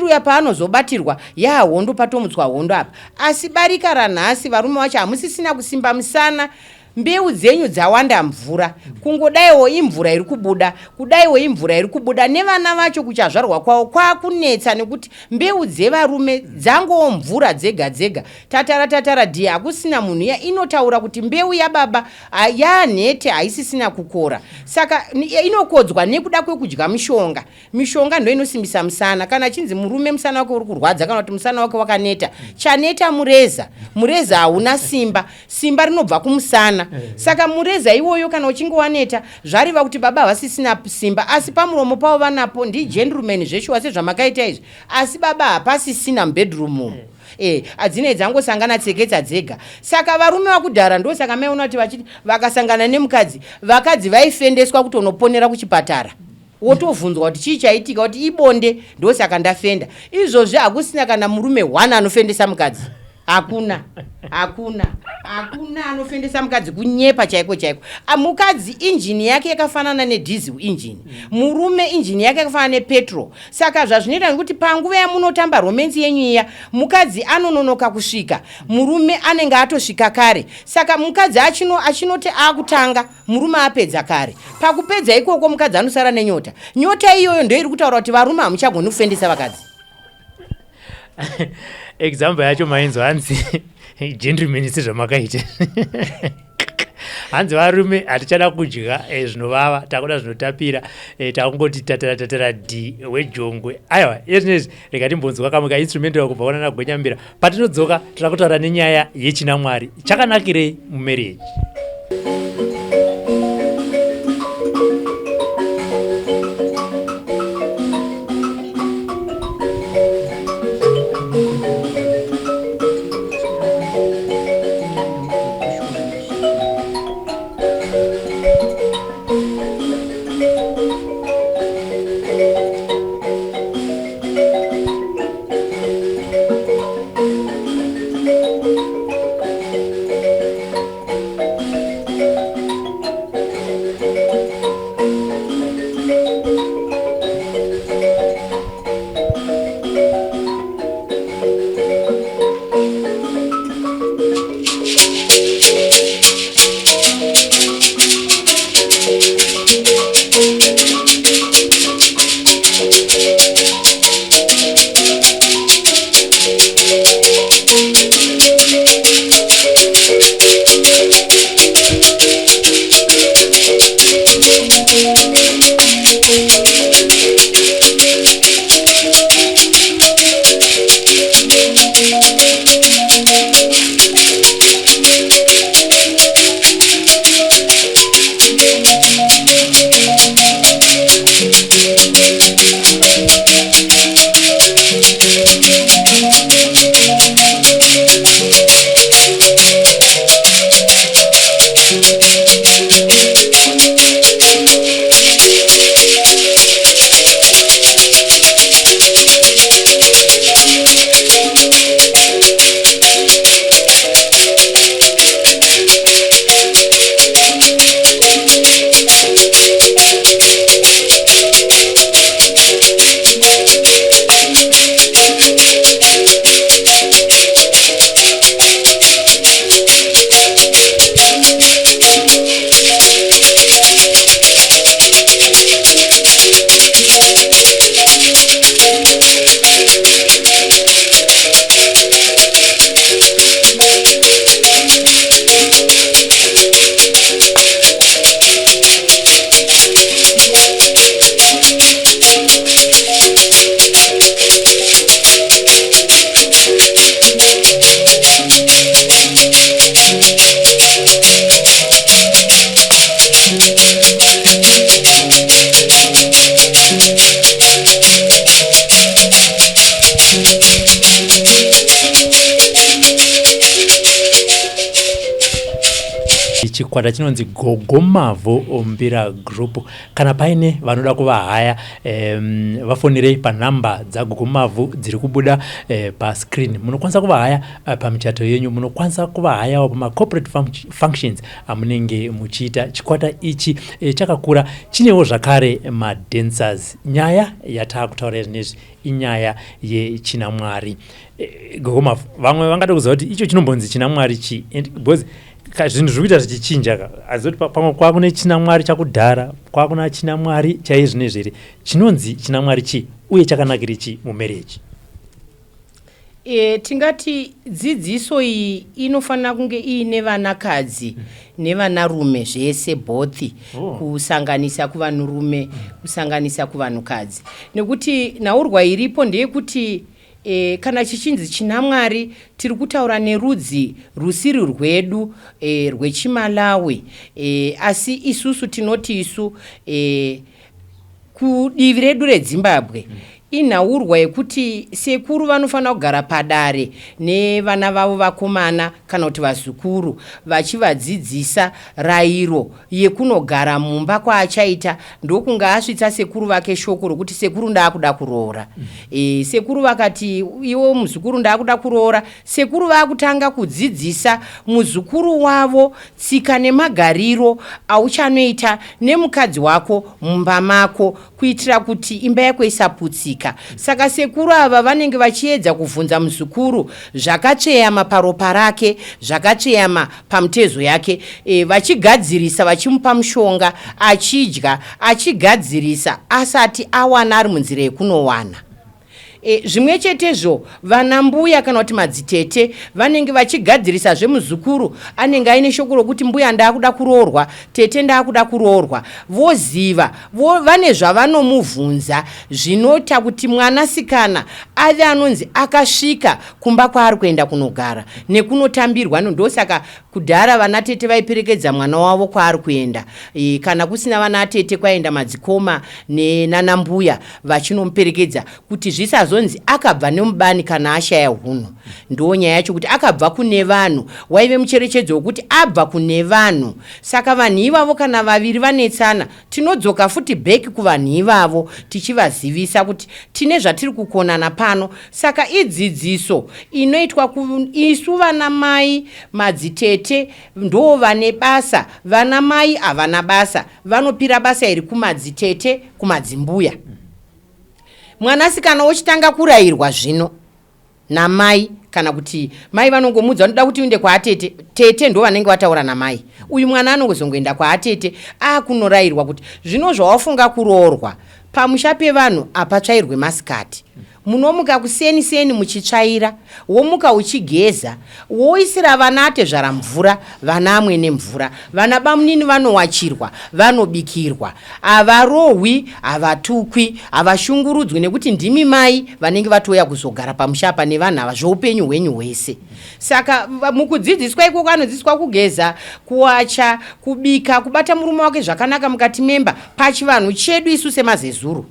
uya paanozobatirwa hondo patomutswa hondo apa asi barika ranhasi varume vacho hamusisina kusimba musana mbeu dzenyu dzawanda mvura kungodaiwo imvura iri kubuda kudaiwo imvura iri kubuda nevana vacho kuchazvarwa kwavo kwakunetsa nekuti mbeu dzevarume dzangowo mvura dzega dzega tatara dhiya hakusina munhu inotaura kuti mbeu yababa yanhete haisisina kukora saka inokodzwa nekuda kwekudya mishonga ndo inosimbisa musana kana chinzi murume musana wake uri kurwadza kana kuti musana wake wakaneta chaneta mureza hauna simba rinobva kumusana saka mureza iwoyo kana uchinge waneta zvariva kuti baba havasisina simba asi pamuromo pavo vanapo gentleman zveshuwa sezvamakaita izvi asi baba hapasisina mubedroom adzinei dzangosangana tseketsa dzega saka varume vakudhara ndo saka maiona kuti vachiti vakasangana nemukadzi vakadzi vaifendeswa kutonoponera kuchipatara wotovhunzwa kuti chii chaitika kuti ibonde ndo saka ndafenda izvozvi hakusina kana murume 1 anofendesa mukadzi hakuna anofendesa mukadzi kunyepa chaiko mukadzi injini yake yakafanana nedhiesel injini murume injini yake yakafanana nepetrol saka zvazvinoita nekuti panguva yamunotamba romenzi yenyu iya mukadzi anononoka kusvika murume anenge atosvika kare saka mukadzi achinoti akutanga murume apedza kare pakupedza ikoko mukadzi anosara nenyota iyoyo ndo iri kutaura kuti varume hamuchagoni kufendesa vakadzi example yacho mainzo hanzi gentleman sezvamakaita hanzi varume hatichada kudya zvinovava takuda zvinotapira takungoti tatara d wejongwe aiwa izvinezvi rega timbonzwa kamwe kainstrumental kubva kuona nagwenyambira patinodzoka tira kutaura nenyaya yechinamwari chakanakirei mumarriage. chikwata chinonzi Gogo Mavhu Mbira Group. Kana paine vanoda kuvahaya vafonere panhamba dzaGogo Mavhu dziri kubuda pa screen. Munokwanisa kuvahaya pamichato yenyu, munokwanisa kuvahaya pama corporate functions amunenge muchiita. Chikwata ichi chakakura chinewo zvakare madancers. Nyaya yatakutaura nezvi inyaya yechinamwari. Gogo Mavhu, vamwe vangada kuziva kuti icho chinombonzi chinamwari chi, because zvinhu zviri kuita zvichichinja, azoti pamwe kwakune chinamwari chakudhara, kwakuna chinamwari chaizvinezvere. Chinonzi chinamwari chi uye chakanakira chi mumarriage? Tingati dzidziso iyi inofanira kunge iine vanakadzi nevanarume zvese both, kusanganisa kuvanhurume kusanganisa kuvanhukadzi, nekuti nhaurwa iripo ndeyekuti kana chichinzi chinamwari tiri kutaura nerudzi rusiri rwedu rwechiMalawi, asi isusu tinoti isu kudivi redu reZimbabwe inhaurwa yekuti sekuru vanofanira kugara padare nevana vavo vakomana kana kuti vazukuru vachivadzidzisa rayiro yekunogara mumba kwaachaita ndokunga asvitsa sekuru vake shoko rokuti sekuru ndaakuda kuroora. Sekuru vakati iwo muzukuru ndaakuda kuroora, sekuru vaakutanga kudzidzisa muzukuru wavo tsika nemagariro auchanoita nemukadzi wako mumba mako kuitira kuti imba yako isaputsika. Saka sekuru ava vanenge vachiedza kuvhunza muzukuru zvakatsveyama paropa rake, zvakatsveyama pamutezo yake, vachigadzirisa, vachimupa mushonga, achidya, achigadzirisa asati awana ari munzira yekunowana. Zvimwe chetezvo vana mbuya kana kuti madzitete vanenge vachigadzirisa zvemuzukuru anenge aine shoko rokuti mbuya ndaakuda kuroorwa, tete ndaakuda kuroorwa, voziva, vane zvavanomuvhunza zvinoita kuti mwanasikana ave anonzi akasvika kumba kwaari kuenda kunogara nekunotambirwa. Ndosaka kudhara vana tete vaiperekedza mwana wavo kwaari kuenda, kana kusina vana tete kwaenda madzikoma nenanambuya vachinomuperekedza kuti zvizonzi akabva nemubani kana ashaya hunhu. Ndo nyaya yacho kuti akabva kune vanhu, waive mucherechedzo wekuti abva kune vanhu. Saka vanhu ivavo kana vaviri vanetsana, tinodzoka futi back kuvanhu ivavo tichivazivisa kuti tine zvatiri kukonana pano. Saka idzidziso inoitwa isu vana mai, madzitete ndo vane basa, vana mai havana basa, vanopira basa iri kumadzitete kumadzimbuya. Mwanasikana ochitanga kurayirwa zvino namai, kana kuti mai vanongomudza vanoda kuti uende kwaatete, tete ndo vanenge vataura namai, uyu mwana anongozongoenda kwaatete akunorayirwa kuti zvino zvawafunga kuroorwa pamusha pevanhu apatsvairwe masikati. Munomuka kuseni muchitsvaira, womuka uchigeza, woisira vana atezvara mvura, vana amwe nemvura, vana bamunini vanowachirwa, vanobikirwa, havarohwi, havatukwi, havashungurudzwi nekuti ndimi mai vanenge vatoya kuzogara pamushapa nevanhu ava zveupenyu hwenyu hwese. Saka mukudzidziswa ikoko anodzidziswa kugeza, kuwacha, kubika, kubata murume wake zvakanaka mukati memba pachivanhu chedu isu semazezuru.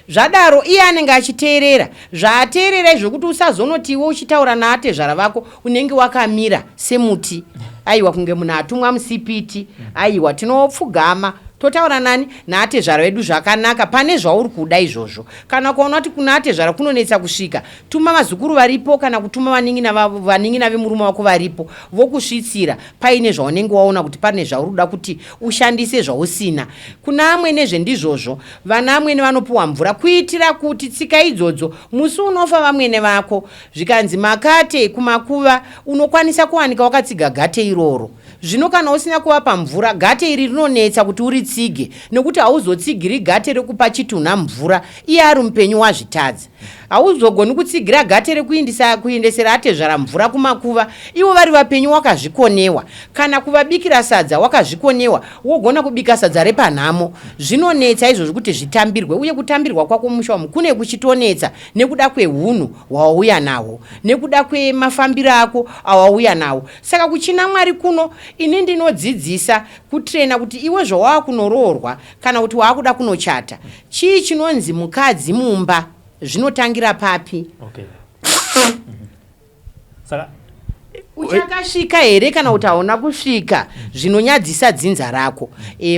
Zvadaro iye anenge achiteerera, zvaateerera zvokuti usazonoti iwe uchitaura naatezvara vako unenge wakamira semuti. Aiwa kunge munhu atumwa musipiti, aiwa tinopfugama totaura nani naatezvara vedu zvakanaka pane zvauri kuda izvozvo. Kana kuona kuti kuna atezvara kunonetsa kusvika, tuma mazukuru varipo kana kutuma vaning'ina vemurume wako varipo vokusvitsira paine zvaunenge waona kuti pane zvauri kuda kuti ushandise zvausina. Kuna amwe nezvendizvozvo, vana amwene vanopuwa mvura kuitira kuti tsika idzodzo musi unofa vamwene vako zvikanzi makate kumakuva unokwanisa kuwanika wakatsiga gate iroro. Zvino kana usina kuvapa mvura, gate iri rinonetsa kuti uritsige, nekuti hauzotsigiri gate rekupa chitunha mvura iye ari mupenyu wazvitadza. Hauzogoni kutsigira gate rekuindesera atezvara mvura kumakuva ivo vari vapenyu wakazvikonewa. Kana kuvabikira sadza wakazvikonewa, wogona kubika sadza repanhamo. Zvinonetsa izvozvo kuti zvitambirwe, uye kutambirwa kwako musha umu kune kuchitonetsa nekuda kwehunhu hwauya nawo, nekuda kwemafambiro ako awauya nawo. Saka kuchina Mwari kuno ini ndinodzidzisa kutrena kuti iwe zvawaakunoroorwa kana kuti waakuda kunochata, chii chinonzi mukadzi mumba zvinotangira papi? Okay. Saka uchakasvika here kana utaona kusvika zvinonyadzisa dzinza rako.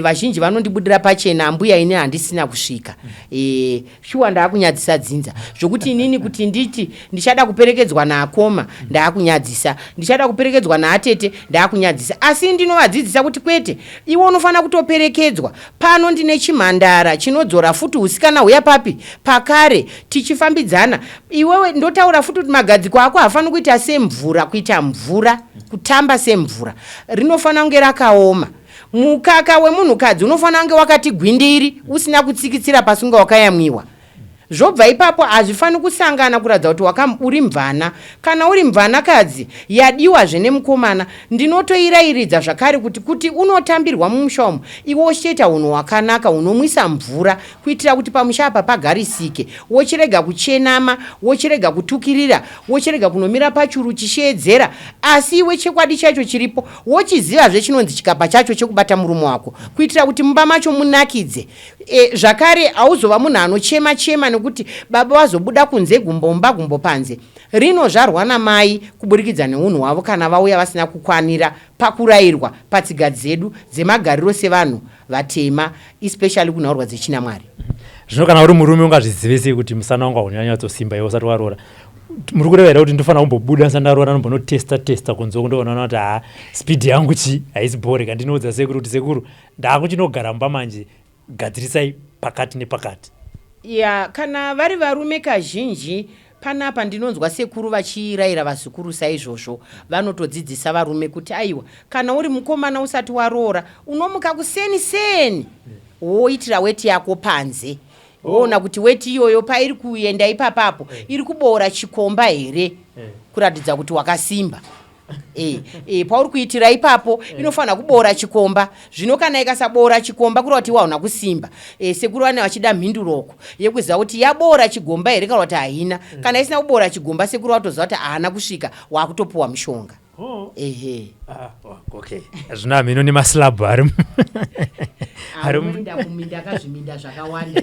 Vazhinji vanondibudira pachena mbuya ine handisina kusvika. Shuwa ndaakunyadzisa dzinza zvokuti inini kuti nditi ndichada kuperekedzwa naakoma ndaakunyadzisa, ndichada kuperekedzwa naatete ndaakunyadzisa, asi ndinovadzidzisa kuti kwete, iwe unofanira kutoperekedzwa. Pano ndine chimhandara chinodzora futi usikana huya papi pakare tichifambidzana. Iwewe ndotaura futi kuti magadziko ako hafani kuita semvura, kuita mvura, kutamba semvura, rinofanira kunge rakaoma. Mukaka wemunhukadzi unofanira kunge wakati gwindiri, usina kutsikitsira pasi kunge wakayamwiwa. Zvobva ipapo hazvifani kusangana kuratidza kuti uri mvana. Kana uri mvanakadzi yadiwazve nemukomana, ndinotoirairidza zvakare kuti unotambirwa mumusha umu, iwe uchiita unhu hwakanaka, unomwisa mvura kuitira kuti pamusha apa pagarisike, wochirega kuchenama, wochirega kutukirira, wochirega kunomira pachuru chisheedzera. Asi iwe chekwadi chacho chiripo, wochizivazve chinonzi chikapa chacho chekubata murume wako kuitira kuti mumba macho munakidze. Zvakare hauzova munhu anochema nekuti baba vazobuda kunze gumbo panze. Rinozvarwa namai kuburikidza neunhu hwavo kana vauya vasina kukwanira pakurayirwa patsiga dzedu dzemagariro sevanhu vatema, especially kunhaurwa dzechinamwari. Zvino kana uri murume ungazvizivise kuti musana wangu haunanyatsosimba iwe usati waroora. Muri kureva kuti ndinofanira kumbobuda sandaroora nombonotesta kunze kundoona kuti speed yangu haisi bhoreka. Ndinoudza sekuru kuti sekuru ndaakuchinogara mumba manje, gadzirisai pakati nepakati. Kana vari varume kazhinji panapa ndinonzwa sekuru vachirayira vazukuru saizvozvo, vanotodzidzisa varume kuti aiwa, kana uri mukomana usati waroora unomuka kuseni woitira weti yako panze. Woona kuti weti iyoyo pairi kuenda ipapapo iri kuboora chikomba here, kuratidza kuti wakasimba. Pauri kuitira ipapo inofanira kuboora chikomba. Zvino kana ikasaboora chikomba kureva kuti hauna kusimba. Sekuru vane vachida mhinduroko yekuziva kuti yaboora chigomba here kana kuti haina. Kana isina kuboora chigomba sekuru vatoziva kuti haana kusvika, waakutopuwa mushonga. Okay. Zvino hamino nemaslabhu ari kuminda kazviminda zvakawanda.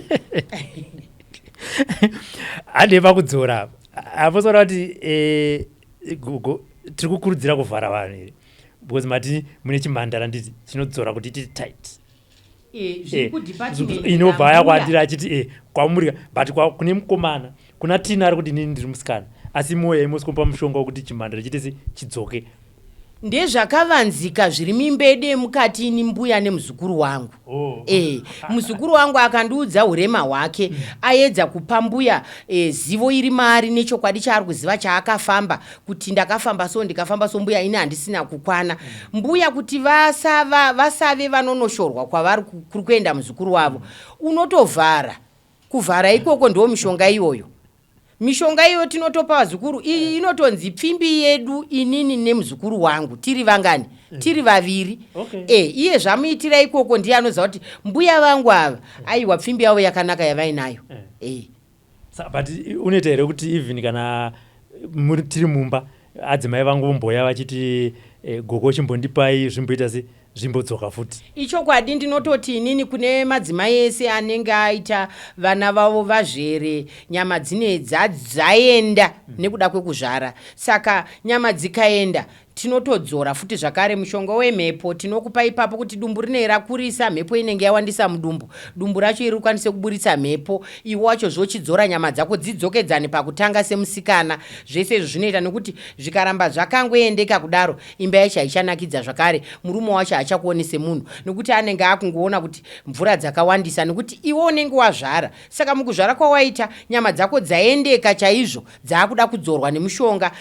Hande pakudzora aposora kuti Gogo tiri kukurudzira kuvhara vanhu here, because mati mune chimhandara nditi chinodzora kuti titi tight. Inobva yakwandira achiti kwamurika, but kune mukomana kuna tina ari kuti inini ndiri musikana, asi moya imosikopa mushonga wekuti chimhandara chitese chidzoke. Ndezvakavanzika zviri mimbede mukati ini mbuya nemuzukuru wangu. Muzukuru wangu akandiudza urema hwake, aedza kupa mbuya zivo iri maari nechokwadi chaari kuziva chaakafamba, kuti ndakafamba so ndikafamba so mbuya ini handisina kukwana. Mbuya kuti vasave vanonoshorwa kwavari kuri kuenda muzukuru wavo, unotovhara. Kuvhara ikoko ndo mishonga iyoyo. Mishonga iyo tinotopa vazukuru iyi inotonzi pfimbi yedu inini nemuzukuru wangu tiri vangani, tiri vaviri. Iye zvamuitira ikoko ndiye anoziva kuti mbuya vangu ava aiwa pfimbi yavo yakanaka yavainayo. But unoita here kuti even kana tiri mumba adzimai vangu mboya vachiti Gogo chimbondipai zvimboita se zvimbodzoka futi. Ichokwadi ndinototi inini kune madzimai ese anenge aita vana vavo vazvere, nyama dzine dzaenda nekuda kwekuzvara. Saka nyama dzikaenda tinotodzora futi zvakare mushonga wemhepo tinokupa ipapo kuti dumbu rinenge rakurisa, mhepo inenge yawandisa mudumbu, dumbu racho iri kukwanisa kuburisa mhepo, iwe wacho zvochidzora nyama dzako dzidzokedzane pakutanga semusikana. Zvese izvi zvinoita nekuti zvikaramba zvakangoendeka kudaro imba yacho haichanakidza zvakare, murume wacho hachakuoni semunhu nekuti anenge akungoona kuti mvura dzakawandisa nekuti iwe unenge wazvara. Saka mukuzvara kwawaita nyama dzako dzaendeka chaizvo, dzaakuda kudzorwa nemushonga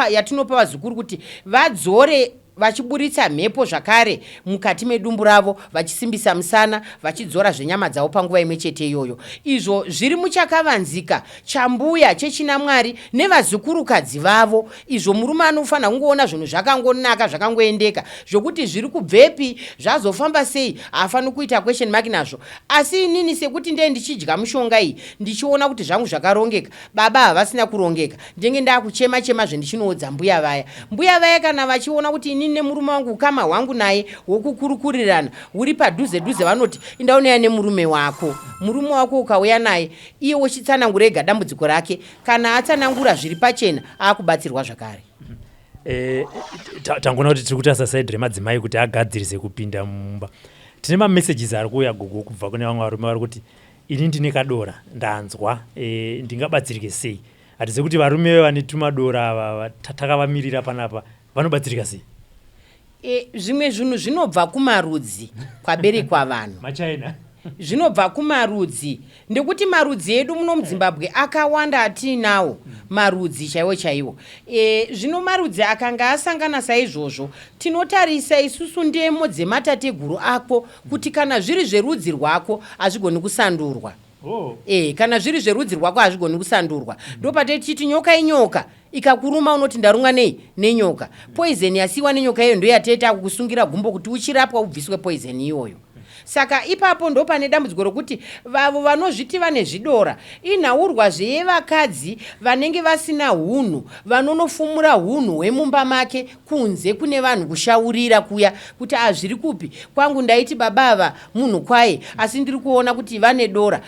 yatinopa vazukuru kuti vadzore vachiburitsa mhepo zvakare mukati medumbu ravo, vachisimbisa musana, vachidzora zvenyama dzavo panguva imwe chete iyoyo. Izvo zviri muchakavanzika chambuya chechinamwari nevazukurukadzi vavo. Izvo murume anofanira kungoona zvinhu zvakangonaka zvakangoendeka, zvokuti zviri kubvepi zvazofamba sei hafaniri kuita question mark nazvo. Asi inini sekuti ndee ndichidya mushonga iyi ndichiona kuti zvangu zvakarongeka, baba havasina kurongeka, ndenge ndakuchema zvendichinodza mbuya vaya kana vachiona kuti inini nemurume wangu ukama hwangu naye wokukurukurirana uri padhuze vanoti indaunaya nemurume wako. Murume wako ukauya naye iye wochitsanangura ega dambudziko rake, kana atsanangura zviri pachena akubatsirwa zvakare. tangona kuti tiri kutarisa side remadzimai kuti agadzirise kupinda mumba. Tine mamessages ari kuuya Gogo kubva kune vamwe varume vari kuti ini ndine kadora ndanzwa ndingabatsirike sei. Hatizivi kuti varume vane tumadora ava takavamirira panapa vanobatsirika sei. Zvimwe zvinhu zvinobva kumarudzi kwaberekwa vanhu. Machaina zvinobva kumarudzi ndekuti marudzi edu muno muZimbabwe akawanda atinawo marudzi chaiwo chaiwo. Zvino marudzi akanga asangana saizvozvo tinotarisa isusu ndemo dzematateguru ako kuti kana zviri zverudzi rwako hazvigoni kusandurwa. Kana zviri zverudzi rwako hazvigoni kusandurwa. Ndopatechiti nyoka inyoka ikakuruma unoti ndarumwa nei nenyoka. Poison yasiwa nenyoka iyo ndoyateta kukusungira gumbo kuti uchirapwa ubviswe poison iyoyo. Saka ipapo ndo pane dambudziko rokuti vavo vanozviti vane zvidora inhaurwa zvevakadzi vanenge vasina hunhu vanonofumura hunhu hwemumba make kunze kune vanhu kushaurira kuya kuti zviri kupi kwangu ndaiti babava munhu kwaye asi ndiri kuona kuti vane dora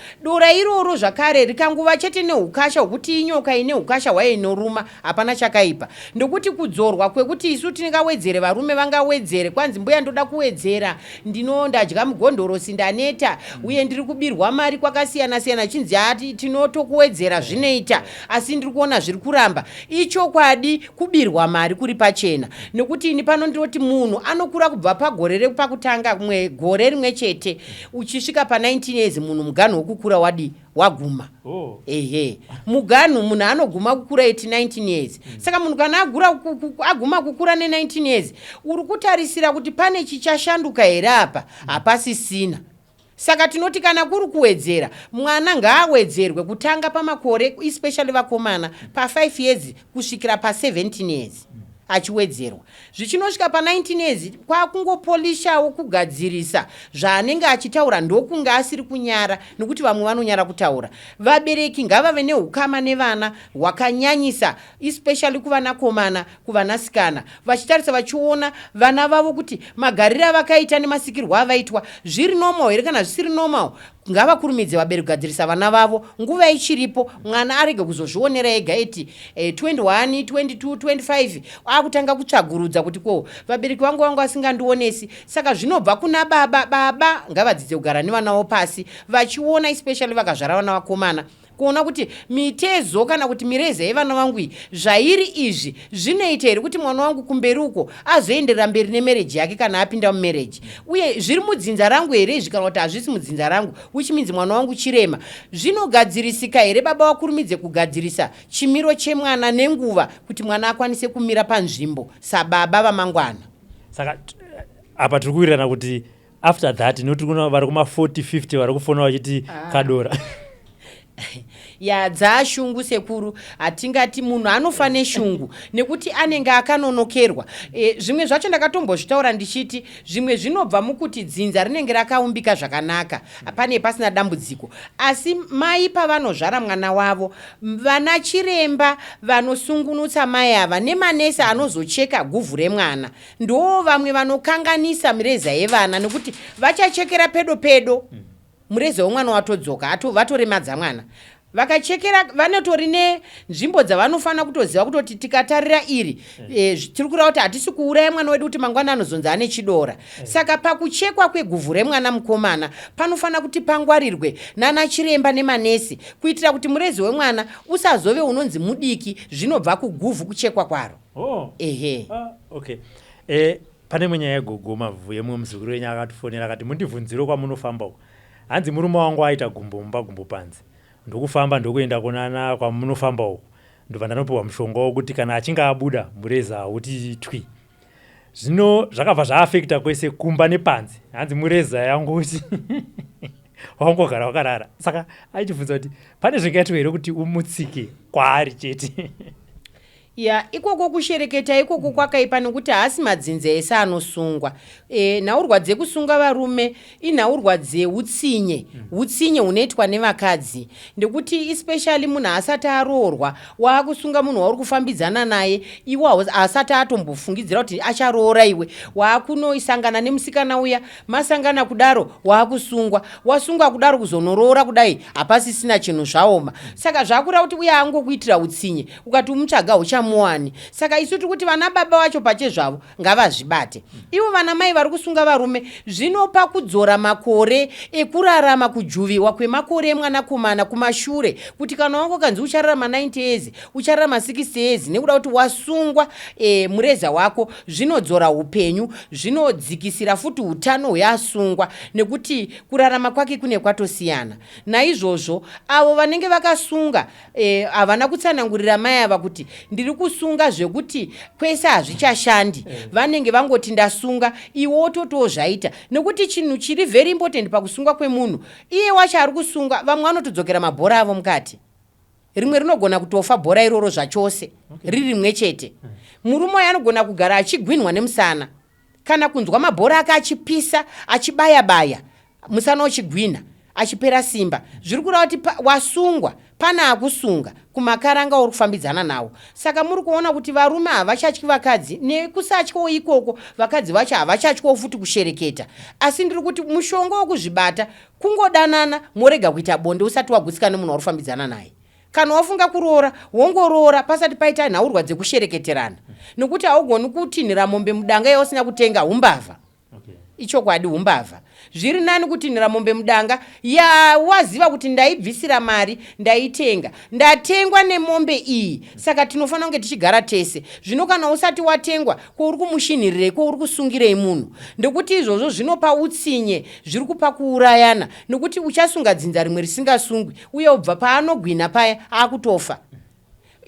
iroro zvakare rikanguva chete neukasha hwokuti inyoka ine ukasha hwayo inoruma hapana chakaipa ndokuti kudzorwa kwekuti isu tingawedzere varume vangawedzere kwanzi mbuya ndoda kuwedzera ndadya gondorosi ndaneta uye ndiri kubirwa mari kwakasiyana siyana chinzi ati tinotokuwedzera zvinoita asi ndiri kuona zviri kuramba ichokwadi kubirwa mari kuri pachena nekuti ini pano ndoti munhu anokura kubva pagore repakutanga gore rimwe chete uchisvika pa 19 years munhu muganhu wokukura waguma. Muganhu munhu anoguma kukura 19 years. Saka munhu kana aguma kukura ne19 years uri kutarisira kuti pane chichashanduka here apa hapasisina. Saka tinoti kana kuri kuwedzera mwana ngaawedzerwe kutanga pamakore especially vakomana pa 5 years kusvikira pa 17 years achiwedzerwa. Zvichinosvika pa 19 years kwakungopolishawo kugadzirisa zvaanenge achitaura ndokunge asiri kunyara nekuti vamwe vanonyara kutaura. Vabereki ngavave neukama nevana hwakanyanyisa especially kuvanakomana kuvanasikana vachitarisa vachiona vana vavo kuti magariro avakaita nemasikirwo avaitwa zviri normal here kana zvisiri normal. Ngavakurumidze vabereki kugadzirisa vana vavo nguva ichiripo mwana arege kuzozvionera ega eti 21 22 25 akutanga kutsvagurudza kuti ko vabereki vangu asingandionesi. Saka zvinobva kuna baba ngavadzidze kugara nevana pasi vachiona especially vakazvara vana vakomana kuona kuti mitezo kana kuti mireza yevana vangu zvairi izvi zvinoita here kuti mwana wangu kumberi uko azoenderera mberi nemarriage yake kana apinda mumarriage uye zviri mudzinza rangu here izvi kana kuti hazvisi mudzinza rangu which means mwana wangu chirema. Zvinogadzirisika here baba vakurumidze kugadzirisa chimiro chemwana nenguva kuti mwana akwanise kumira panzvimbo sababa vamangwana. Saka apa tiri kuwirirana kuti after that noti kuna vari kuma 40 50 vari kufona vachiti kadora. Dzashungu sekuru hatingati munhu anofane shungu nekuti anenge akanonokerwa. Zvimwe zvacho ndakatombozvitaura ndichiti zvimwe zvinobva mukuti dzinza rinenge rakaumbika zvakanaka pane pasina dambudziko asi mai pavanozvara mwana wavo vana chiremba vanosungunutsa mai ava nemanesi anozocheka guvhu remwana ndo vamwe vanokanganisa mireza yevana nekuti vachachekera pedo mureza womwana watodzoka vatoremadza mwana vakachekera vanotori nenzvimbo dzavanofana kutoziva kutoti tikatarira iri tiri kureva kuti hatisi kuuraya mwana wedu kuti mangwana anozonzi ane chidora. Saka pakuchekwa kweguvhu remwana mukomana panofana kuti pangwarirwe nana chiremba nemanesi kuitira kuti murezi wemwana usazove unonzi mudiki zvinobva kuguvhu kuchekwa kwaro. Pane mwenyaya yeGogo Mavhu yemwe muzukuru wenyu akatifonera akati mundibvunzire kwamunofamba uko hanzi murume wangu aita gumbo panze ndokufamba ndokuenda kunana kwamunofamba uko ndobva ndanopiwa mushonga wokuti kana achinge abuda mureza hauti twi. Zvino zvakabva zvaafekta kwese kumba nepanze hanzi mureza yangu kuti wangogara wakarara. Saka aichibvunza kuti pane zvingaitwa here kuti umutsike kwaari chete. Ikoko kushereketa ikoko kwakaipa nekuti haasi madzinza ese anosungwa. Nhaurwa dzekusunga varume inhaurwa dzeutsinye utsinye hunoitwa nevakadzi ndekuti especially munhu asati aroorwa waakusunga munhu wauri kufambidzana naye iwe asati atombofungidzira kuti acharoora iwe waakunoisangana nemusikana uya masangana kudaro waakusungwa wasungwa kudaro kuzonoroora kudai hapasisina chinhu zvaoma. Saka zvakureva kuti uye angokuitira utsinye ukati umutsvaga ucha asingamuwani. Saka isu tiri kuti vana baba vacho pachezvavo ngavazvibate. Ivo vana mai vari kusunga varume zvinopa kudzora makore ekurarama kujuviwa kwemakore emwanakomana kumashure, kuti kana wangu kanzi uchararama 90 years uchararama 60 years nekuda kuti wasungwa mureza wako, zvinodzora upenyu, zvinodzikisira futi utano hweasungwa, nekuti kurarama kwake kune kwatosiyana. Naizvozvo avo vanenge vakasunga havana kutsanangurira mai ava kuti ndiri kusunga zvekuti kwese hazvichashandi, vanenge vangoti ndasunga iwo totowo zvaita, nekuti chinhu chiri very important pakusunga kwemunhu, iye wacho ari kusunga vamwe vanotodzokera mabhora avo mukati, rimwe rinogona kutofa bhora iroro zvachose riri rimwe chete. Murume uyu anogona kugara achigwinwa nemusana, kana kunzwa mabhora ake achipisa achibaya-baya, musana uchigwina achipera simba, zviri kureva kuti wasungwa pana akusunga kumakaranga uri kufambidzana nawo. Saka muri kuona kuti varume havachatyi vakadzi, nekusatyawo ikoko vakadzi vacho havachatyawo futi kushereketa. Asi ndiri kuti mushonga wokuzvibata kungodanana, morega kuita bonde usati wagutsikana nemunhu uri kufambidzana naye. Kana wafunga kuroora wongoroora pasati paita nhaurwa dzekushereketerana, nekuti haugoni kutinhira mombe mudanga yausina kutenga umbavha. Ichokwadi umbavha. Zviri nani kutinhira mombe mudanga waziva kuti ndaibvisira mari ndaitenga, ndatengwa nemombe iyi, saka tinofanira kunge tichigara tese. Zvino kana usati watengwa, kouri kumushinhirirei, kouri kusungirei munhu, ndekuti izvozvo zvinopa utsinye, zviri kupa kuurayana, nekuti uchasunga dzinza rimwe risingasungwi, uye ubva paanogwina paya akutofa.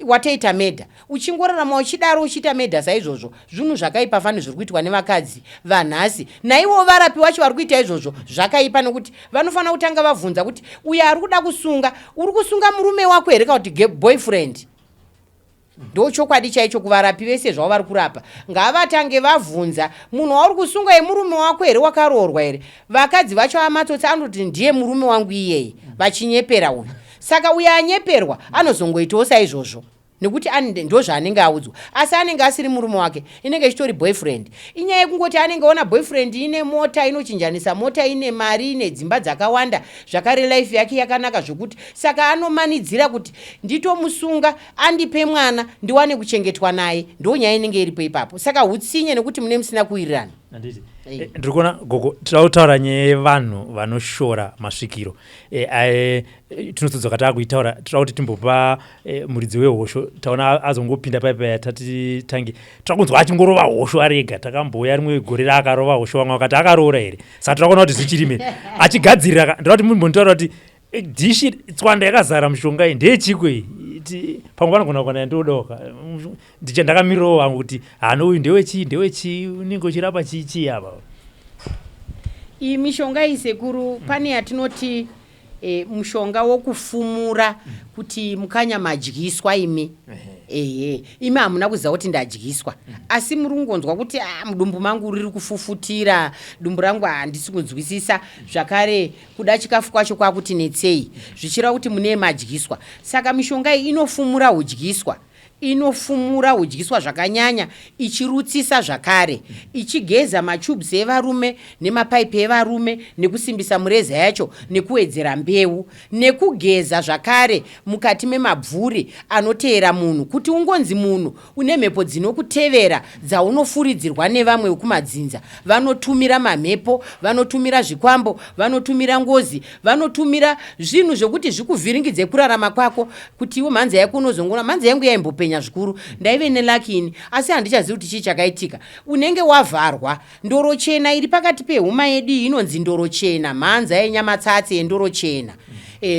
Watoita medha, uchingorarama uchidaro uchiita medha saizvozvo, zvinhu zvakaipa fani zviri kuitwa nevakadzi vanhasi. Naivo varapi vacho vari kuita izvozvo zvakaipa, nekuti vanofanira kutanga vabvunza kuti uyo ari kuda kusunga, uri kusunga murume wako here kana kuti boyfriend? Ndo chokwadi chaicho kuvarapi vese zvavo vari kurapa. Ngavatange vabvunza munhu wauri kusunga yemurume wako here, wakaroorwa here? Vakadzi vacho amatsotsi anoti ndiye murume wangu iyeye, vachinyepera uyu. Saka uyo anyeperwa anozongoitawo saizvozvo, nekuti ndo zvaanenge audzwa, asi anenge asiri murume wake, inenge ichitori boyfriend. Inyaya yekungoti anenge ona boyfriend ine mota, inochinjanisa mota, ine mari, ine dzimba dzakawanda, zvakare life yake yakanaka zvokuti, saka anomanidzira kuti nditomusunga andipe mwana ndiwane kuchengetwa naye, ndo nyaya inenge iripo ipapo. Saka hutsinye nekuti mune musina kuwirirana. Ndiri kuona Gogo tautaura nyaya yevanhu vanoshora masvikiro, tinotodzoka taakuitaura tira kuti timbopa muridzi wehosho, taona azongopinda paipa tati tangi takunzwa achingorova hosho arega, takambouya rimwe gore rakarova hosho, vamwe vakati akaroora here, saka tirakuona kuti zvichirime achigadzirira. Ndira kuti mumbonitaura kuti dhishi tswanda yakazara mushonga iyi ndeyechikwe, pamwe panogona kuona ndodoka ndichandakamirirawo wangu kuti hano uyu ndewechii unenge uchirapa chii apa. Iyi mishonga iyi sekuru, pane yatinoti mushonga wokufumura kuti mukanya madyiswa imi. Imi hamuna kuziva kuti ndadyiswa, asi muri kungonzwa kuti mudumbu mangu riri kufufutira, dumbu rangu handisi kunzwisisa, zvakare kuda chikafu kwacho kwakuti netsei, zvichira kuti mune madyiswa. Saka mishonga iyi inofumura udyiswa, inofumura udyiswa zvakanyanya, ichirutsisa zvakare, ichigeza matubes evarume nemapaipi evarume, nekusimbisa mureza yacho, nekuwedzera mbeu, nekugeza zvakare mukati memabvuri anoteera munhu, kuti ungonzi munhu une mhepo dzinokutevera dzaunofuridzirwa nevamwe vekumadzinza. Vanotumira mamhepo, vanotumira zvikwambo, vanotumira ngozi, vanotumira zvinhu zvokuti zvikuvhiringidze kurarama kwako, kuti iwo mhanza yako unozongona mhanza yangu yaimbopenya zvikuru, ndaive nelakini, asi handichazivi kuti chii chakaitika. Unenge wavharwa. Ndoro chena iri pakati pehuma yedu inonzi ndoro chena, mhanza yenyamatsatsi yendoro chena.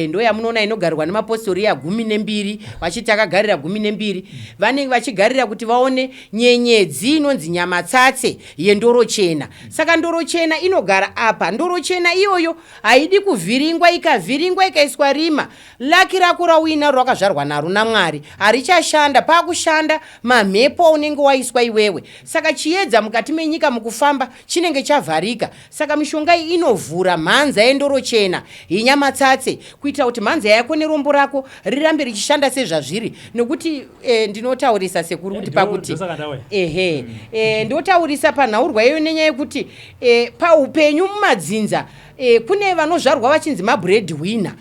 Ndo yamunoona inogarwa nemapostori ya 12, vachiti akagarira 12, vanenge vachigarira kuti vaone nyenyedzi inonzi nyamatsatse yendoro chena. Saka ndoro chena inogara apa. Ndoro chena iyoyo haidi kuvhiringwa, ikavhiringwa ikaiswa rima, laki rako rawina rakazvarwa naro naMwari harichashanda, pakushanda mamhepo unenge waiswa iwewe. Saka chiedza mukati menyika mukufamba chinenge chavharika. Saka mishonga iyi inovhura mhanza yendoro chena yenyamatsatse, kuitira kuti mhanza yako nerombo rako rirambe richishanda sezvazviri. Nokuti ndinotaurisa sekuru kuti pakuti ndotaurisa panhaurwa iyo nenyaya yekuti paupenyu mumadzinza kune vanozvarwa vachinzi mabreadwinner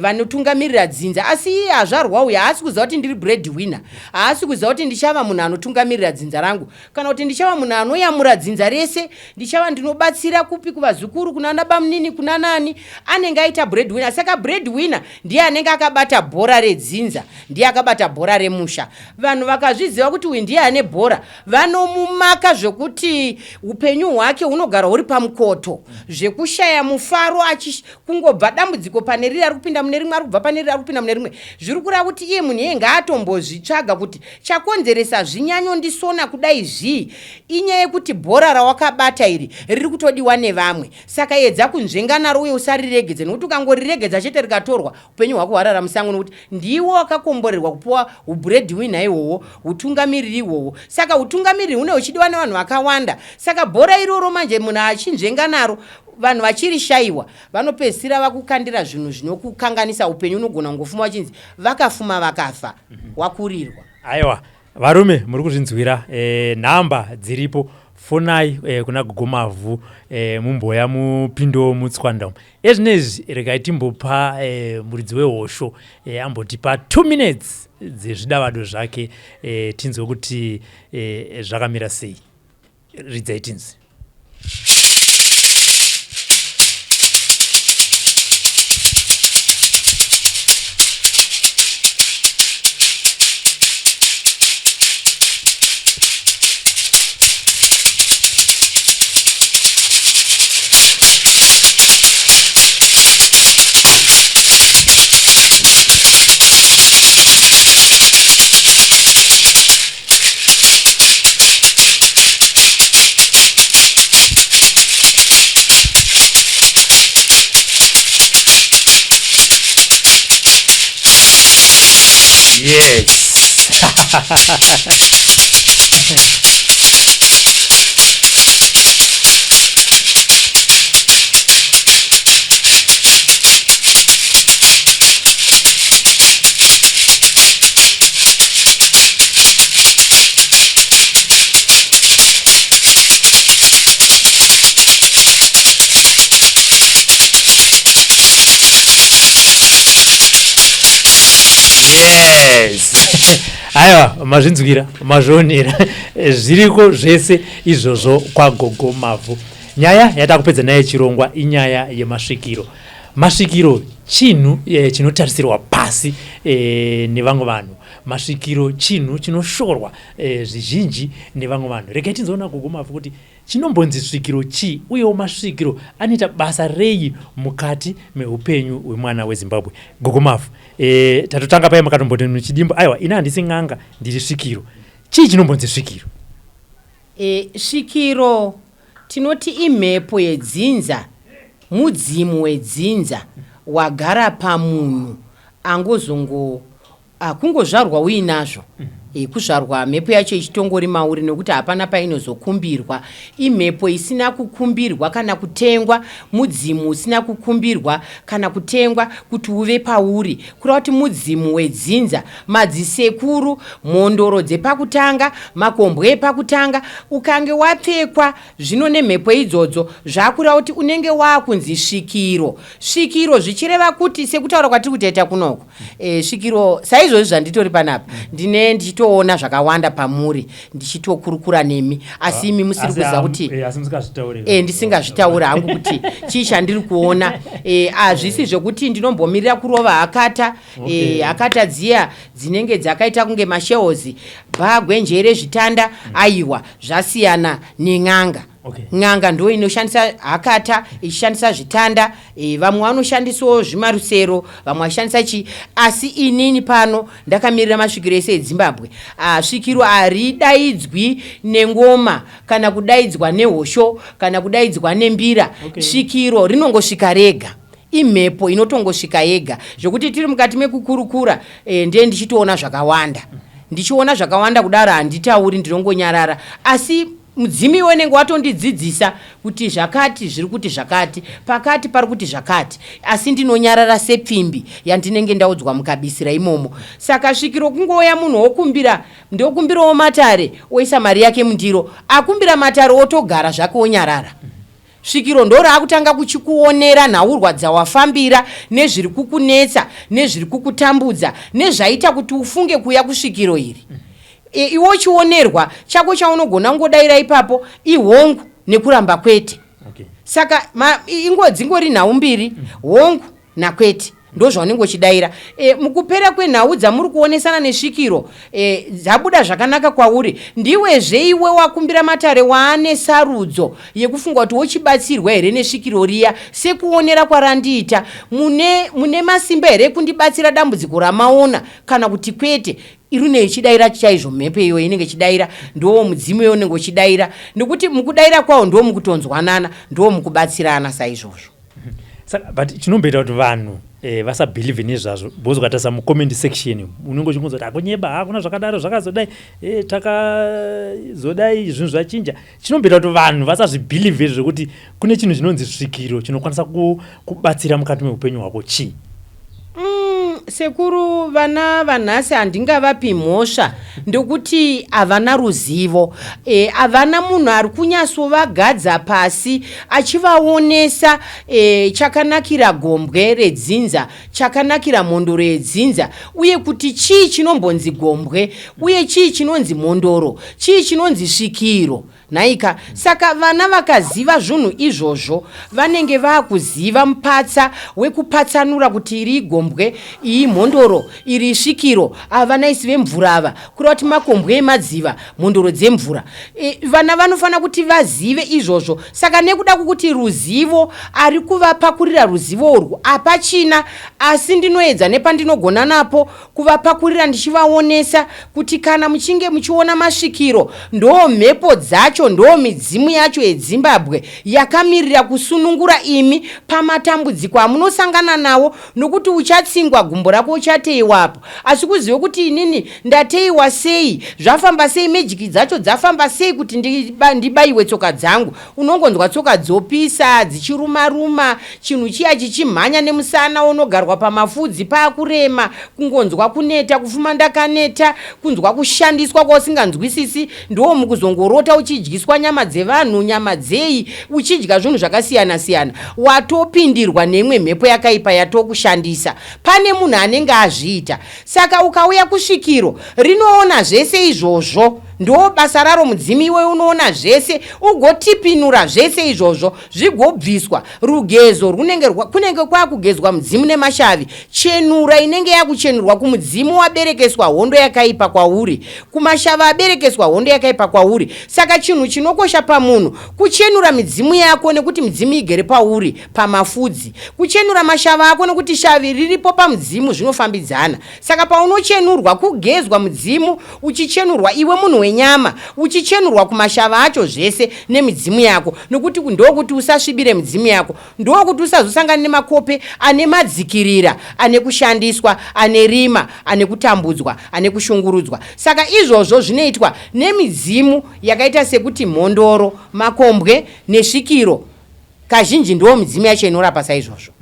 vanotungamirira dzinza, asi iye azvarwa uyu haasi kuziva kuti ndiri breadwinner, haasi kuziva kuti ndichava munhu anotungamirira dzinza rangu kana kuti ndichava munhu anoyamura dzinza rese, ndichava ndinobatsira kupi kuvazukuru, kuna nabamunini, kuna nani, anenge aita breadwinner. Saka breadwinner ndiye anenge akabata bhora redzinza, ndiye akabata bhora remusha. Vanhu vakazviziva kuti uyu ndiye ane bhora, vanomumaka zvokuti upenyu hwake hunogara huri pamukoto, zvekushaya mufaro, kungobva dambudziko pane riri ari kupinda mune rimwe, ari kubva pane riri ari kupinda mune rimwe. Zviri kureva kuti iye munhu iye ngaatombozvitsvaga kuti chakonzeresa zvinyanyo ndisona kudai zvii, inyaya yekuti bhora rawakabata iri riri kutodiwa nevamwe, saka edza kunzvenga naro uye usariregedze, nokuti ukangoriregedza chete rikatorwa upenyu hwako hwarara musango, nokuti ndiwo akakomborerwa kupuwa ubreadwinner ihwohwo, utungamiriri ihwohwo. Saka utungamiriri hune huchidiwa nevanhu vakawanda. Saka bhora iroro manje munhu achinzvenga naro, vanhu vachirishayiwa vanopedzisira vakukandira zvinhu zvinokukanganisa upenyu, unogona kungofuma wachinzi vakafuma vakafa, wakurirwa. Aiwa, varume muri kuzvinzwira, nhamba dziripo, fonai kuna Gogo Mavhu, mumboya mupindo mutswanda umu. Ezvinezvi regai timbopa muridzi wehosho ambotipa 2 minutes dzezvidavado zvake, tinzwe kuti zvakamira sei. Ridzai tinzwe. Yes. Aiwa, mazvinzwira, mazvionera, zviriko zvese izvozvo kwaGogo Mavhu. Nyaya yatakupedza nayo chirongwa inyaya yemasvikiro. Masvikiro chinhu chinotarisirwa pasi nevamwe vanhu. Masvikiro chinhu chinoshorwa zvizhinji nevamwe vanhu. Regai tinzoona Gogo Mavhu kuti chinombonzi svikiro chi, uyewo masvikiro anoita basa rei mukati meupenyu hwemwana weZimbabwe. Gogo Mavhu, tatotanga paya makatomboti muchidimbo, aiwa ina handisi n'anga ndiri svikiro. Chii chinombonzi svikiro? Svikiro tinoti imhepo yedzinza, mudzimu wedzinza wagara pamunhu angozongo kungozvarwa uinazvo. Kuzvarwa mhepo yacho ichitongori mauri, nekuti hapana painozokumbirwa. Imhepo isina kukumbirwa kana kutengwa, mudzimu usina kukumbirwa kana kutengwa kuti uve pauri. Kureva kuti mudzimu wedzinza, madzisekuru, mhondoro dzepakutanga, makombwe epakutanga, ukange wapfekwa zvino nemhepo idzodzo, zvakureva kuti unenge wakunzi svikiro. Svikiro zvichireva kuti sekutaura kwatiri kutoita kunoko, svikiro saizvozvi zvanditori panapa ndine ndichitoona zvakawanda pamuri, ndichitokurukura nemi, asi imi musiri kuziva kuti ndisingazvitaura hangu kuti chii chandiri kuona. Hazvisi zvokuti ndinombomirira kurova hakata, hakata dziya dzinenge dzakaita kunge mashehozi, bhagwe, njere, zvitanda, aiwa zvasiyana nen'anga. N'anga ndo inoshandisa hakata, ichishandisa zvitanda, vamwe vanoshandisawo zvimarusero, vamwe vachishandisa chi, asi inini pano ndakamirira masvikiro ese eZimbabwe. Svikiro haridaidzwi nengoma kana kudaidzwa nehosho kana kudaidzwa nembira. Svikiro rinongosvika rega, imhepo inotongosvika yega, zvokuti tiri mukati mekukurukura ndiye ndichitoona zvakawanda. Ndichiona zvakawanda kudaro handitauri, ndinongonyarara, asi mudzimi wenenge watondidzidzisa kuti zvakati zviri kuti zvakati, pakati pari kuti zvakati, asi ndinonyarara sepfimbi yandinenge ndaudzwa mukabisira imomo. Saka svikiro kungoya munhu wokumbira, ndokumbirawo matare oisa mari yake mundiro, akumbira matare otogara zvake onyarara. svikiro ndo raakutanga kuchikuonera nhaurwa dzawafambira nezviri kukunetsa nezviri kukutambudza nezvaita kuti ufunge kuya kusvikiro iri. Iwo chionerwa chako chaunogona ngodayira ipapo ihongu nekuramba kwete. Saka ingodzi ngori nhau mbiri, hongu nakwete ndo zvaunenge uchidayira. Mukupera kwenhau dzamuri kuonesana nesvikiro dzabuda zvakanaka kwauri, ndiwezve iwe wakumbira matare waane sarudzo yekufunga kuti wochibatsirwa here nesvikiro riya sekuonera kwarandiita. Mune masimba here kundibatsira dambudziko ramaona kana kuti kwete? Irune ichidayira chaizvo mhepo iyo inenge ichidayira, ndo mudzimu iyo unenge uchidayira, nekuti mukudayira kwawo ndo mukutonzwanana, ndo mukubatsirana saizvozvo. But chinomboita kuti vanhu vasabhelieve nezvazvo, bozi ukatasa mucomment section unenge uchingonzwa kuti akunyeba hakuna zvakadaro zvakazodai takazodai zvinhu zvachinja. Chinomboita kuti vanhu vasazvibhelieve zvekuti kune chinhu chinonzi svikiro chinokwanisa kubatsira mukati meupenyu hwako. Chii? Sekuru vana vanhasi handingavapi mhosva ndokuti havana ruzivo. Havana munhu ari kunyatsovagadza pasi achivaonesa chakanakira gombwe redzinza, chakanakira mondoro yedzinza, uye kuti chii chinombonzi gombwe, uye chii chinonzi mondoro, chii chinonzi svikiro. Naika saka vana vakaziva zvinhu izvozvo vanenge vakuziva mupatsa wekupatsanura kuti iri gombwe, iyi mondoro, iri svikiro. Avana isi vemvura ava kureva kuti makombwe emadziva, mondoro dzemvura. Vana vanofana kuti vazive izvozvo. Saka nekuda kwokuti ruzivo ari kuvapakurira ruzivo urwu hapachina, asi ndinoedza nepandinogona napo kuvapakurira ndichivaonesa kuti kana muchinge muchiona masvikiro ndo mhepo dzacho, ndo midzimu yacho yeZimbabwe yakamirira kusunungura imi pamatambudziko amunosangana nawo, nokuti uchatsingwa gumbo rako uchateiwapo. Asi kuzive kuti inini ndateiwa sei, zvafamba sei, mejiki dzacho dzafamba sei kuti ndibayiwe tsoka dzangu. Unongonzwa tsoka dzopisa dzichiruma-ruma, chinhu chiya chichimhanya nemusana unogarwa pamafudzi paakurema, kungonzwa kuneta, kufuma ndakaneta, kunzwa kushandiswa kwausinganzwisisi, ndo mukuzongorota uchidyiswa nyama dzevanhu, nyama dzei, uchidya zvinhu zvakasiyana-siyana. Watopindirwa nemwe mhepo yakaipa yatokushandisa. Pane munhu anenge azviita. Saka ukauya kusvikiro rinoona zvese izvozvo, ndo basa raro mudzimu, iwe unoona zvese, ugotipinura zvese izvozvo zvigobviswa. Rugezo kunenge kwakugezwa mudzimu nemashavi. Chenura inenge yakuchenurwa kumudzimu waberekeswa hondo yakaipa kwauri, kumashavi aberekeswa hondo yakaipa kwauri. Saka chinhu chinokosha pamunhu kuchenura midzimu yako, nekuti midzimu igere pauri pamafudzi. Kuchenura mashavi ako nekuti shavi riripo pamudzimu zvinofambidzana. Saka paunochenurwa kugezwa mudzimu, uchichenurwa iwe munhu wenyama, uchichenurwa kumashavi acho zvese nemidzimu yako, nokuti ndokuti usasvibire midzimu yako, ndokuti usazosangana nemakope ane madzikirira, ane kushandiswa, ane rima, ane kutambudzwa, ane kushungurudzwa. Saka izvozvo zvinoitwa nemidzimu yakaita sekuti mondoro, makombwe nesvikiro. Kazhinji ndo midzimu yacho inorapa saizvozvo.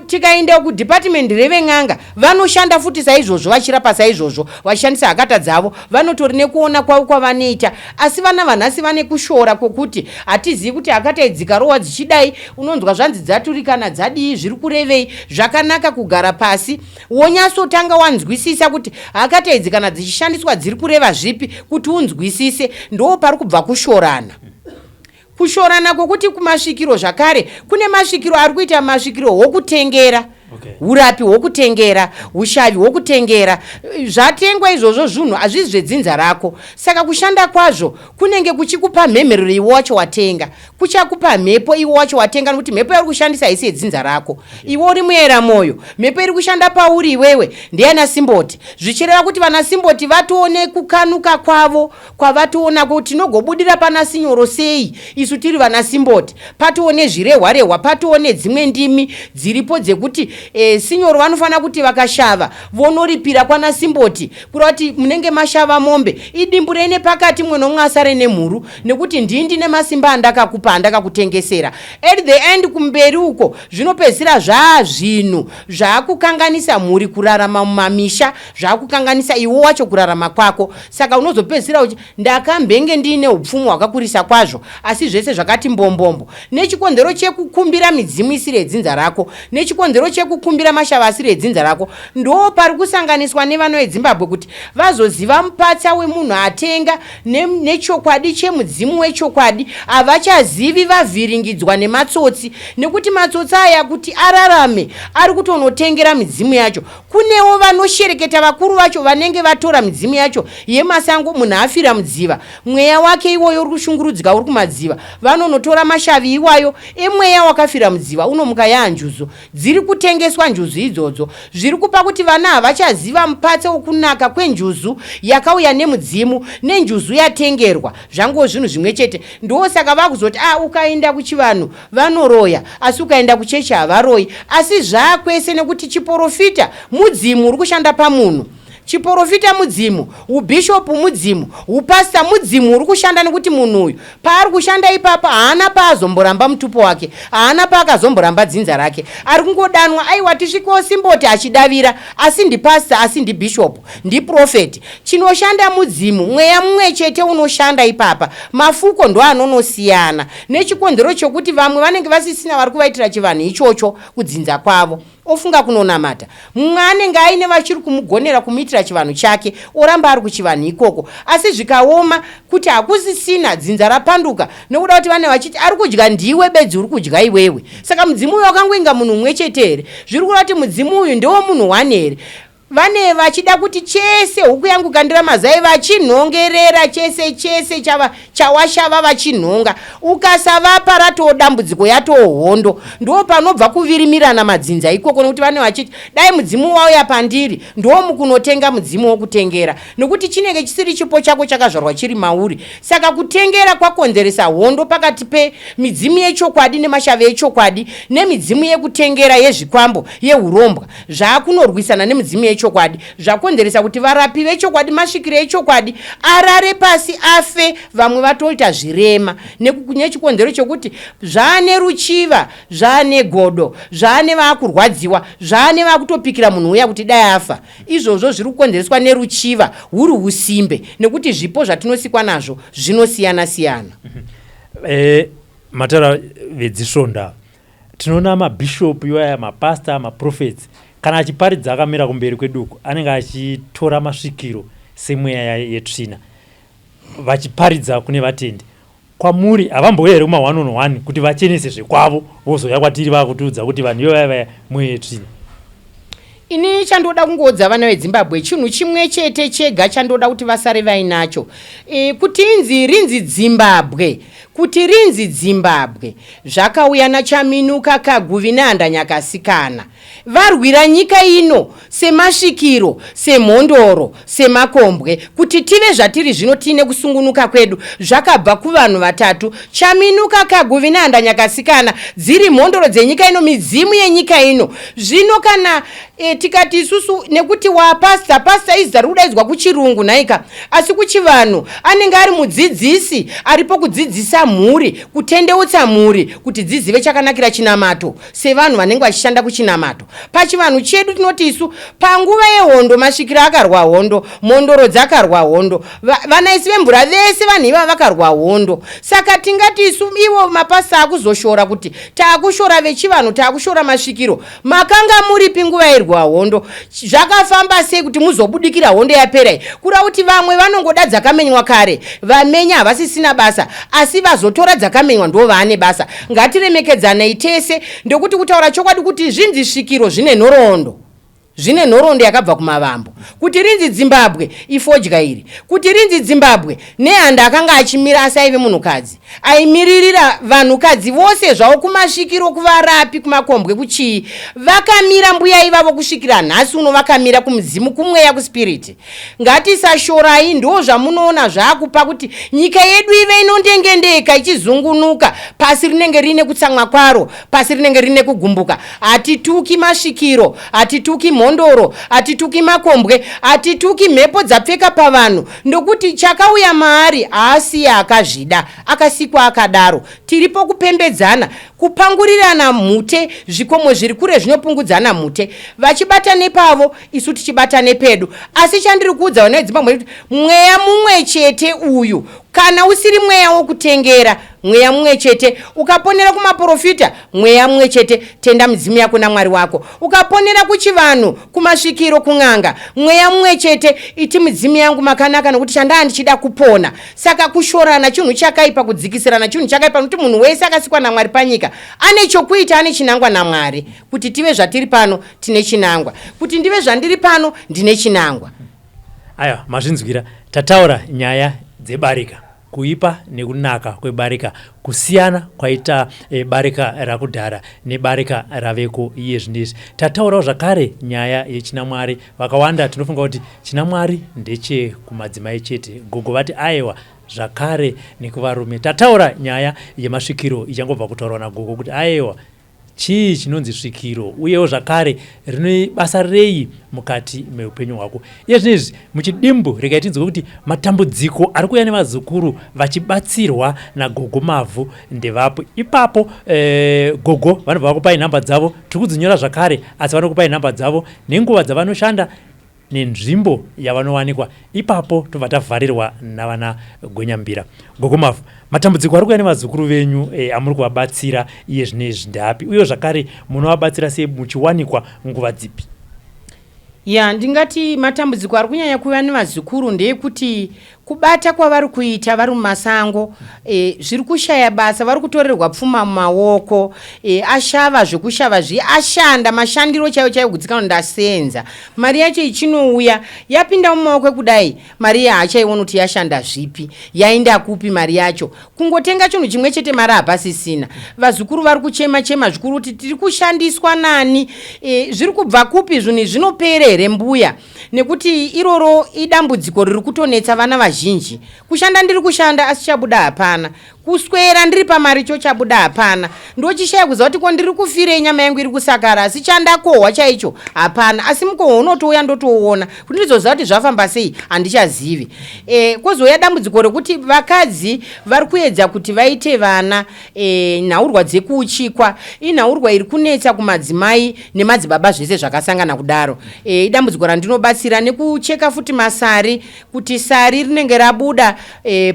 Tikaenda kudepartment reven'anga vanoshanda futi saizvozvo, vachirapa saizvozvo, vachishandisa hakata dzavo, vanotori nekuona kwavo kwavanoita. Asi vana vanhasi vane kushora kwokuti hatizivi kuti hakata idzikarohwa dzichidai, unonzwa zvanzi dzaturikana dzadii, zviri kurevei. Zvakanaka kugara pasi wonyatsotanga wanzwisisa kuti hakata idzi kana dzichishandiswa dziri kureva zvipi, kuti unzwisise. Ndo pari kubva kushorana. Kushorana kwokuti kumasvikiro zvakare kune masvikiro ari kuita masvikiro hokutengera. Urapi hokutengera, ushavi hokutengera. Zvatengwa izvozvo zvinhu hazvisi zvedzinza rako. Saka kushanda kwazvo kunenge kuchikupa mhemherero iwe wacho watenga, kuchakupa mhepo iwe wacho watenga, nokuti mhepo iri kushandisa haisi yedzinza rako. Iwe uri muyera moyo, mhepo iri kushanda pauri iwewe ndiyana simboti. Zvichireva kuti vana simboti vatoone kukanuka kwavo kwavatoona kuti tinogobudira pana sinyoro sei isu tiri vana simboti. Patoone zvirehwa-rehwa, patoone dzimwe ndimi dziripo dzekuti sinyoro vanofana kuti vakashava vonoripira kwana Simboti kureva kuti munenge mashava mombe idimburei nepakati mwe nomwe asare nemhuru nekuti ndindi nemasimba andakakupa andakakutengesera. At the end kumberi uko zvinopedzisira zvinhu zvakukanganisa mhuri kurarama mumamisha, zvakukanganisa iwo wacho kurarama kwako. Saka unozopedzisira uchi ndakambenge ndine upfumu hwakakurisa kwazvo asi zvese zvakati mbombombo. Nechikonzero chekukumbira midzimu isiri yedzinza rako, nechikonzero chekukumbira mashava asiri yedzinza rako, ndo pari kusanganiswa nevano veZimbabwe kuti vazoziva mupatsa wemunhu atenga nechokwadi chemudzimu wechokwadi. Havachazivi vavhiringidzwa nematsotsi, nekuti matsotsi aya kuti ararame ari kutonotengera midzimu yacho. Kunewo vanoshereketa vakuru vacho vanenge vatora midzimu yacho yemasango. Munhu afira mudziva, mweya wake iwoyo uri kushungurudzika uri kumadziva, vanonotora mashavi iwayo emweya wakafira mudziva unomuka yaanjuzo. Dziri kutengeswa njuzu idzodzo, zviri kupa kuti vana havachaziva mupatsa wokunaka kwenjuzu yakauya nemudzimu nenjuzu yatengerwa, zvango zvinhu zvimwe chete. Ndosaka vakuzoti ukaenda kuchivanhu vanoroya asi ukaenda kuchechi havaroyi. Asi zvakwese nekuti chiprofita mudzimu uri kushanda pamunhu, chiprofita mudzimu, ubhishopu mudzimu, upasta mudzimu uri kushanda nekuti munhu uyu paari kushanda ipapa haana paazomboramba mutupo wake, haana paakazomboramba dzinza rake. Ari kungodanwa aiwa tisvikewo Simboti achidavira asi ndipasta asi ndibhishopu ndiprofeti. Chinoshanda mudzimu mweya mumwe chete unoshanda ipapa, mafuko ndo anonosiyana. Nechikonzero chokuti vamwe vanenge vasisina vari kuvaitira chivanhu ichocho kudzinza kwavo, ofunga kunonamata. Mumwe anenge aine vachiri kumugonera kumuitira chivanhu chake oramba ari kuchivanhu ikoko, asi zvikaoma kuti hakusisina dzinza rapanduka nekuda kuti vane vachiti ari kudya ndiwe bedzi uri kudya iwewe. Saka mudzimu uyu wakangoinga munhu mumwe chete here? Zviri kureva kuti mudzimu uyu ndewo munhu wane here? Vane vachida kuti chese huku yangu kandira mazai vachinhongerera chese chawashava vachinhonga, ukasavapa ratoo dambudziko yatoo hondo. Ndo panobva kuvirimirana madzinza ikoko, nekuti vane vachiti dai mudzimu wauya pandiri ndo mukunotenga mudzimu wokutengera, nekuti chinenge chisiri chipo chako chakazvarwa chiri mauri. Saka kutengera kwakonzeresa hondo pakati pemidzimu yechokwadi nemashave echokwadi nemidzimu yekutengera yezvikwambo yehurombwa. Zvaakunorwisana nemidzimu yechokwadi, zvakonzeresa kuti varapi vechokwadi masvikire echokwadi arare pasi afe, vamwe vatoita zvirema. Nechikonzero chokuti zvaane ruchiva, zvaane godo, zvaane vaakurwadziwa, zvaane vaakutopikira munhu uya kuti dai afa. Izvozvo zviri kukonzereswa neruchiva huri usimbe, nekuti zvipo zvatinosikwa nazvo zvinosiyana siyana. Matara vedzisvonda tinoona mabhishopu iwaya, mapasta, maprofets kana achiparidza akamira kumberi kweduku anenge achitora masvikiro semweya yetsvina vachiparidza kune vatendi. Kwamuri havambouya here kuma 1-on-1 kuti vachenese zvekwavo vozoya kwatiri vakutiudza kuti vanhu ivaya mweya yetsvina? Ini chandoda kungodza vana veZimbabwe chinhu chimwe chete chega chandoda kuti vasare vainacho, kuti rinzi Zimbabwe, kuti rinzi Zimbabwe zvakauya nachaminuka kaguvi neandanyakasikana. Varwira nyika ino semasvikiro, semhondoro, semakombwe, kuti tive zvatiri zvino tine kusungunuka kwedu zvakabva kuvanhu vatatu, chaminuka kaguvi neandanyakasikana, dziri mhondoro dzenyika ino, midzimu yenyika ino. Zvino kana tikati isusu nekuti pasta izari kudaidzwa kuchirungu naika, asi kuchivanhu anenge ari mudzidzisi aripo kudzidzisa mhuri, kutendeutsa mhuri kuti dzizive chakanakira chinamato sevanhu vanenge vachishanda kuchinamato. Pachivanhu chedu tinoti isu panguva yehondo masvikiro akarwa hondo, mhondoro dzakarwa hondo, vanaisi vemvura vese vanhu iva vakarwa hondo. Saka tingati isu ivo mapasta akuzoshora kuti taakushora vechivanhu, taakushora masvikiro, makanga muripi nguva irwa hondo? Zvakafamba sei kuti muzobudikira hondo yapera? Kura kuti vamwe vanongoda dzakamenywa kare, vamenya havasisina basa, asi vazotora dzakamenywa ndo vaane basa. Ngatiremekedzanei tese, ndekuti kutaura chokwadi kuti zvinzi svikiro zvine nhoroondo, zvine nhoroondo yakabva kumavambo kuti rinzi Zimbabwe ifodya iri, kuti rinzi Zimbabwe nehanda akanga achimira asi aive munhukadzi aimiririra vanhukadzi vose zvavo kumasvikiro, kuvarapi, kumakombwe, kuchii, vakamira mbuya ivavo kusvikira nhasi uno vakamira kumuzimu, kumweya, kuspiriti. Ngatisashorai, ndo zvamunoona zvaakupa kuti nyika yedu ive inondengendeka ichizungunuka, pasi rinenge rine kutsamwa kwaro, pasi rinenge rine kugumbuka. Hatituki masvikiro, hatituki mhondoro, hatituki makombwe, hatituki mhepo dzapfeka pavanhu, ndokuti chakauya maari aasiya akazvida, akasikwa akadaro. Tiripo kupembedzana, kupangurirana mhute, zvikomo zviri kure zvinopungudzana mhute, vachibata nepavo isu tichibata nepedu. Asi chandiri kuudza vana veZimbabwe kuti mweya mumwe chete uyu, kana usiri mweya wokutengera, mweya mumwe chete, ukaponera kumaprofita, mweya mumwe chete, tenda midzimu yako naMwari wako. Ukaponera kuchivanhu, kumasvikiro, kun'anga, mweya mumwe chete, iti midzimu yangu makanaka nokuti chandaa ndichida kupona. Saka kushorana chinhu chakaipa, kudzikisirana chinhu chakaipa, nokuti munhu wese akasikwa naMwari panyika ane chokuita, ane chinangwa naMwari. Kuti tive zvatiri pano tine chinangwa, kuti ndive zvandiri pano ndine chinangwa. Aya, mazvinzwira, tataura nyaya dzebarika, kuipa nekunaka kwebarika, kusiyana kwaita barika rakudhara nebarika raveko iye zvinezvi. Tataurawo zvakare nyaya yechinamwari. Vakawanda tinofunga kuti chinamwari ndeche kumadzimai chete. Gogo vati aiwa zvakare nekuvarume. Tataura nyaya yemasvikiro ichangobva kutaurwa naGogo kuti aiwa chii chinonzi svikiro, uyewo zvakare rine basa rei mukati meupenyu hwako. Iye zvinezvi muchidimbu regai tinzwe kuti matambudziko ari kuuya nevazukuru vachibatsirwa naGogo Mavhu ndevapo. Ipapo Gogo vanobva vakupai nhamba dzavo, tiri kudzinyora zvakare, asi vanokupai nhamba dzavo nenguva dzavanoshanda nenzvimbo yavanowanikwa. Ipapo tobva tavharirwa navana Gwenyambira. Gogo Mavhu, matambudziko ari kuuya nevazukuru venyu amuri kuvabatsira iye zvinezvi ndapi, uye zvakare munovabatsira sei, muchiwanikwa nguva dzipi? Ya, ndingati matambudziko ari kunyanya kuuya nevazukuru ndeyekuti kubata kwavari kuita vari mumasango, zviri kushaya basa, vari kutorerwa pfuma mumaoko, ashava zvekushava ashanda mashandiro chaiwo chaiwo kudzikanwa ndasenza. Mari yacho ichinouya yapinda mumaoko kudai, mari haachaiona kuti yashanda zvipi, yaenda kupi mari yacho. Kungotenga chinhu chimwe chete mari hapasisina. Vazukuru vari kuchema chema zvikuru kuti tiri kushandiswa nani, zviri kubva kupi zvinhu zvinopera here mbuya, nekuti iroro idambudziko riri kutonetsa vana vazhinji. Kushanda ndiri kushanda asi chabuda hapana, kuswera ndiri pamari cho chabuda hapana, ndochishaya kuziva kuti ko ndiri kufire nyama yangu iri kusakara asi chandakohwa chaicho hapana, asi mukohwa unotouya ndotouona kuti ndizoziva kuti zvafamba sei handichazivi. Kwozouya dambudziko rekuti vakadzi vari kuedza kuti vaite vana, nhaurwa dzekuuchikwa, inhaurwa iri kunetsa kumadzimai nemadzibaba zvese zvakasangana kudaro. Idambudziko randinobatsira nekucheka futi masari, kuti sari rinenge rabuda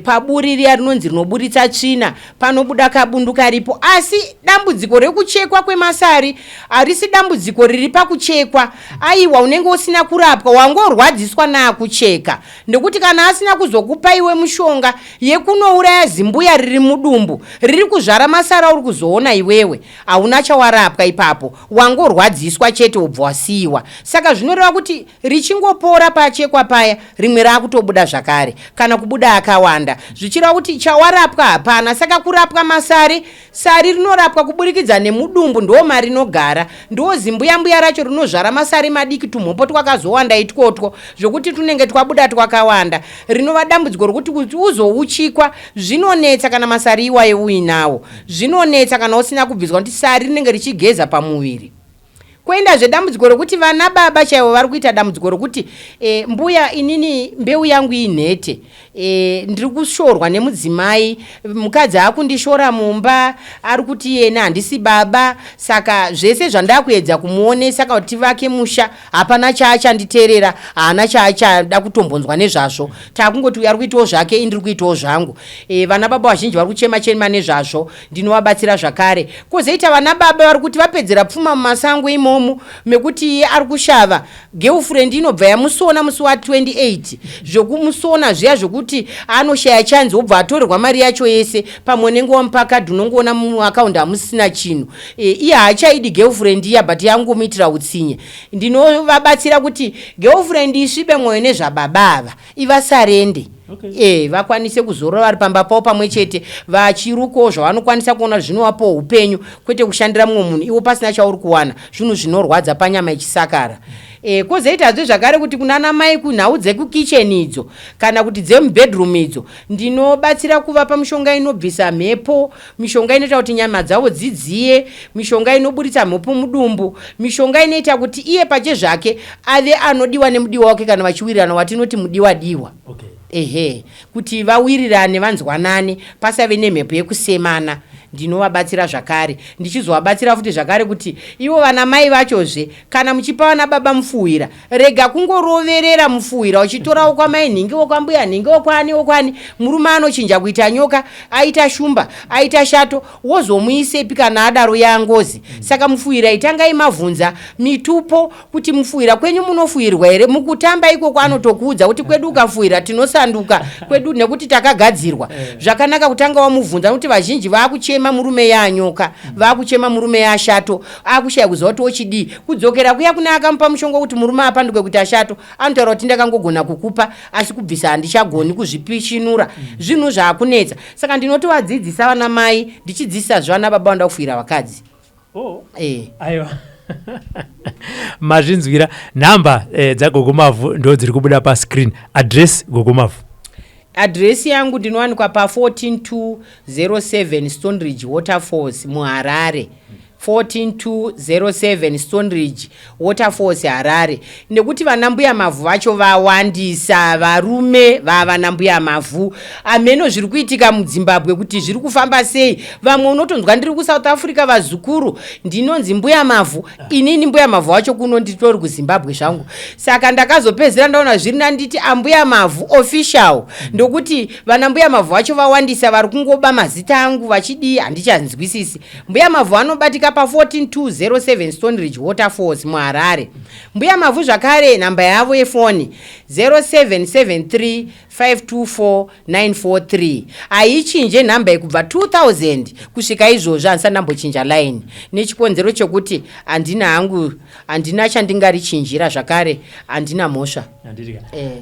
paburi riya rinonzi rinoburitsa tsvina, panobuda kabundu karipo. Asi dambudziko rekuchekwa kwemasari harisi dambudziko riri pakuchekwa. Aiwa, unenge usina kurapwa, wangorwadziswa naakucheka, ndekuti kana asina kuzokupa iwe mushonga yekunouraya zimbuya riri mudumbu riri kuzvara masara uri kuzoona iwewe, hauna chawarapwa ipapo, wangorwadziswa chete ubva wasiiwa. Saka zvinoreva kuti richingopora pachekwa paya rimwe raakutobuda zvakare, kana kubuda akawanda, zvichireva kuti chawarapwa hapana. Saka kurapwa masari, sari rinorapwa kuburikidza nemudumbu, ndo mari inogara, ndo zimbuyambuya racho rinozvara masari madiki, tumhopo twakazowanda itwotwo zvokuti tunenge twabuda twakawanda. Rinova dambudziko rokuti kuti uzouchikwa zvinonetsa kana masari iwaye uinawo, zvinonetsa kana usina kubviswa kuti sari rinenge richigeza pamuviri. Kuenda zvedambudziko rokuti vana baba chaivo vari kuita dambudziko rokuti mbuya inini mbeu yangu inhete, ndiri kushorwa nemudzimai, mukadzi akundishora mumba, ari kuti yena handisi baba, saka zvese zvandakuedza kumuonesa kuti tivake musha hapana chaachanditeerera, haana chaachada kutombonzwa nezvazvo, takungoti uyo ari kuitawo zvake indiri kuitawo zvangu. Vana baba vazhinji vari kuchema chema nezvazvo, ndinovabatsira zvakare. Kwozoita vana baba vari kuti vapedzera pfuma mumasango imo imomo mekuti ari kushava girlfriend inobva yamusona musi wa28 zvokumusona zviya zvokuti anoshaya chanzi obva atorerwa mari yacho yese pamwe nenge wamupakadhi unongoona muakaunti hamusina chinhu iye haachaidi girlfriend iya but yangomuitira utsinye. Ndinovabatsira kuti girlfriend isvibe mwoyo nezvababa ava ivasarende. Okay. Vakwanise kuzorora vari pamba pavo pamwe chete vachirukawo zvavanokwanisa kuona zvinovapo upenyu kwete kushandira mumwe munhu iwo pasina chauri kuwana zvinhu zvinorwadza panyama ichisakara. Kwozoitazve zvakare kuti kunana mai kunhau dzekukichen idzo kana kuti dzemubedroom idzo ndinobatsira kuvapa mishonga inobvisa mhepo, mishonga inoita kuti nyama dzavo dzidziye, mishonga inoburitsa mhepo mudumbu, mishonga inoita kuti iye pache zvake ave anodiwa nemudiwa wake kana vachiwirirana watinoti mudiwa-diwa. Okay. Kuti vawirirane vanzwanane pasave nemhepo yekusemana. Ndinovabatsira zvakare ndichizovabatsira futi zvakare kuti ivo vana mai vachozve kana muchipa vana baba mufuwira rega kungoroverera mufuwira uchitorawo kwamai nhingi wokwambuya nhingi wokwani murume anochinja kuita nyoka aita shumba aita shato wozomuisepi kana adaro yangozi. Saka mufuwira itangai mavhunza mitupo kuti mufuwira kwenyu munofuwirwa here mukutamba ikoko anotokuudza kuti kwedu ukafuwira tinosanduka kwedu nekuti takagadzirwa. Zvakanaka kutanga wamuvhunza kuti vazhinji vakuchema murume yanyoka vakuchema murume yashato akushaya kuziva kuti ochidii kudzokera kuya kune akamupa mushonga kuti murume apanduke kuti ashato anotaura kuti ndakangogona kukupa asi kubvisa handichagoni kuzvipishinura zvinhu zvaakunetsa. Saka ndinotovadzidzisa vana mai ndichidzidzisa zvana baba vanda kufuwira vakadzi. Aiwa. Mazvinzwira nhamba dzaGogo Mavhu ndo dziri kubuda pascreen. Address Gogo Mavhu. Adresi yangu ndinowanikwa pa 14207 Stone Ridge Waterfalls muHarare. 14207 Stone Ridge Waterfalls Harare. Nekuti vanambuya Mavhu vacho vawandisa, varume vavanambuya Mavhu. Ameno zviri kuitika muZimbabwe kuti zviri kufamba sei. Vamwe unotonzwa ndiri kuSouth Africa vazukuru ndinonzi mbuya Mavhu, inini mbuya Mavhu wacho kuno nditori kuZimbabwe zvangu. Saka ndakazopedzera ndaona zviri nanditi ambuya Mavhu official. Ndokuti vanambuya Mavhu vacho vawandisa vari kungoba mazita angu vachidii handichanzwisisi. Mbuya Mavhu anobatika pa 14207 Stone Ridge Waterfalls muHarare. Mbuya Mavhu zvakare namba yavo yefoni 0773524943. Aichinje namba yekubva 2000 kusvika izvozvo handisati ndambochinja line nechikonzero chekuti handina chandingarichinjira zvakare handina mhosva.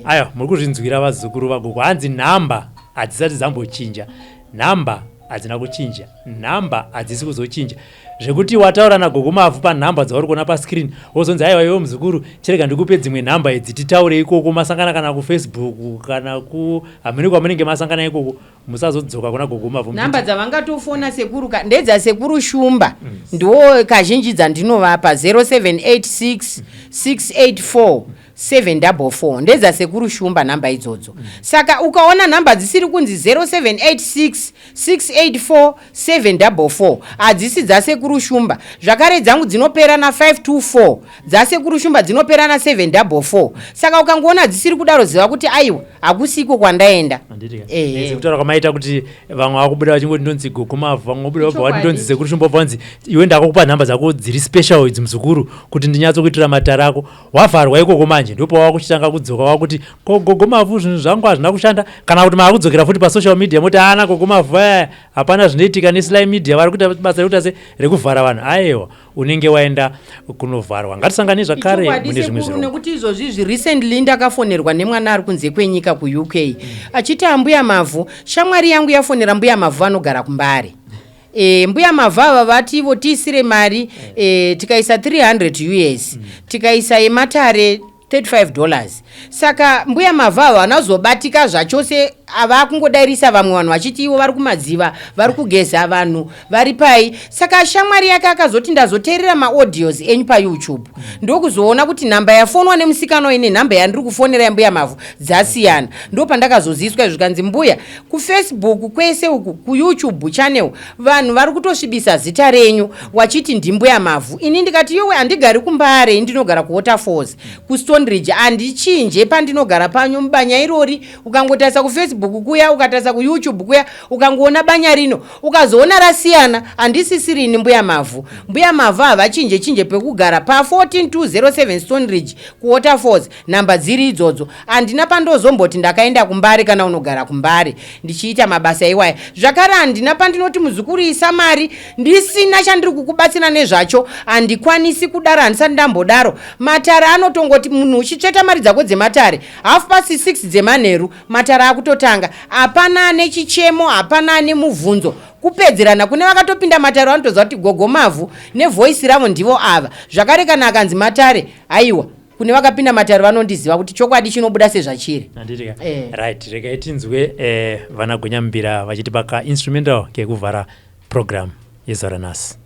Aiwa, muri kuzvinzwira vazukuru vaGogo. Hanzi nhamba hadzisati dzambochinja, nhamba hadzina kuchinja, nhamba hadzisi kuzochinja. Zvekuti wataura naGogo Mavhu panhamba dzauri kuona pascreen wozonzi aiwa iwe muzukuru chirega ndikupe dzimwe nhamba idzi titaure ikoko masangana kana kuFacebook kana hamene kwamunenge masangana ikoko musazodzoka kuna Gogo Mavhu. Nhamba dzavangatofona sekuru ndedza sekuru Shumba ndo kazhinji dzandinovapa 0786 684 744 ndedza sekuru Shumba nhamba idzodzo. Saka ukaona nhamba dzisiri kunzi 0786 684 744 hadzisi dzasekuru Shumba. Zvakare dzangu dzinopera na 524 dzasekuru Shumba dzinopera na 744. Saka ukangoona dzisiri kudaro ziva kuti aiwa hakusiko kwandaenda. Kutaura kwamaita kuti vamwe vakubuda vachingoti ndonzi Gogo Mavhu, vamwe vabuda vabva vati ndonzi sekuru Shumba, vanzi iwe ndakakupa nhamba dzako dziri special idzi muzukuru kuti ndinyatsokuitira matara ako. Wavharwa ikoko manje ndipo wakuchitanga kudzoka wakuti Gogo Mavhu zvinhu zvangu hazvina kushanda, kana kuti makudzokera futi pasocial media moti ana Gogo Mavhu hapana zvinoitika neSly Media vari kuita basa rekuita rekuvhara vanhu. Aiwa, unenge waenda kunovharwa. Ngatisangane zvakare mune zvimwe zviro. Nekuti izvozvi recently ndakafonerwa nemwana ari kunze kwenyika kuUK achiti ambuya Mavhu, shamwari yangu yafonera mbuya Mavhu anogara kuMbare. Mbuya Mavhu ava vati ivo tiisire mari tikaisa 300 US tikaisa yematare $35. Saka mbuya Mavhu ava vanazobatika zvachose ava kungodairisa vamwe vanhu vachiti ivo vari kumadziva vari kugeza vanhu vari pai. Saka shamwari yake akazoti ndazoteerera maaudios enyu paYouTube ndokuzoona kuti nhamba yafonwa nemusikana ine nhamba yandiri kufonera yambuya Mavhu dzasiyana. Ndo pandakazoziswa zvikanzi mbuya kuFacebook kwese uku kuYouTube channel vanhu vari kutosvibisa zita renyu wachiti ndimbuya Mavhu. Ini ndikati yowe handigari kuMbare ndinogara kuWaterfalls kuStone Ridge handichinje pandinogara panyu mubanya irori. Ukangotarisa kuFacebook kufacebook kuya ukatarisa kuyoutube kuya ukangoona banya rino ukazoona rasiyana handisisirini mbuya Mavhu havachinje pekugara pa14207 Stone Ridge kuwaterfalls namba dziri idzodzo. Handina pandozomboti ndakaenda kuMbare kana unogara kuMbare ndichiita mabasa iwaya. Zvakare handina pandinoti muzukuru isa mari ndisina chandiri kukubatsira nezvacho handikwanisi kudaro handisati ndambodaro. Matare anotongoti munhu uchitsveta mari dzako dzematare 6:30 dzemanheru matare akutotanga. Hapana ane chichemo, hapana ane mubvunzo. Kupedzerana kune vakatopinda matare vanotoziva kuti Gogo Mavhu nevoisi ravo ndivo ava. Zvakare kana akanzi matare aiwa kune vakapinda matare vanondiziva kuti chokwadi chinobuda sezvachiri. Right, regai tinzwe vanaGonyambira vachitipa ka instrumental kekuvhara program yeZora nhasi.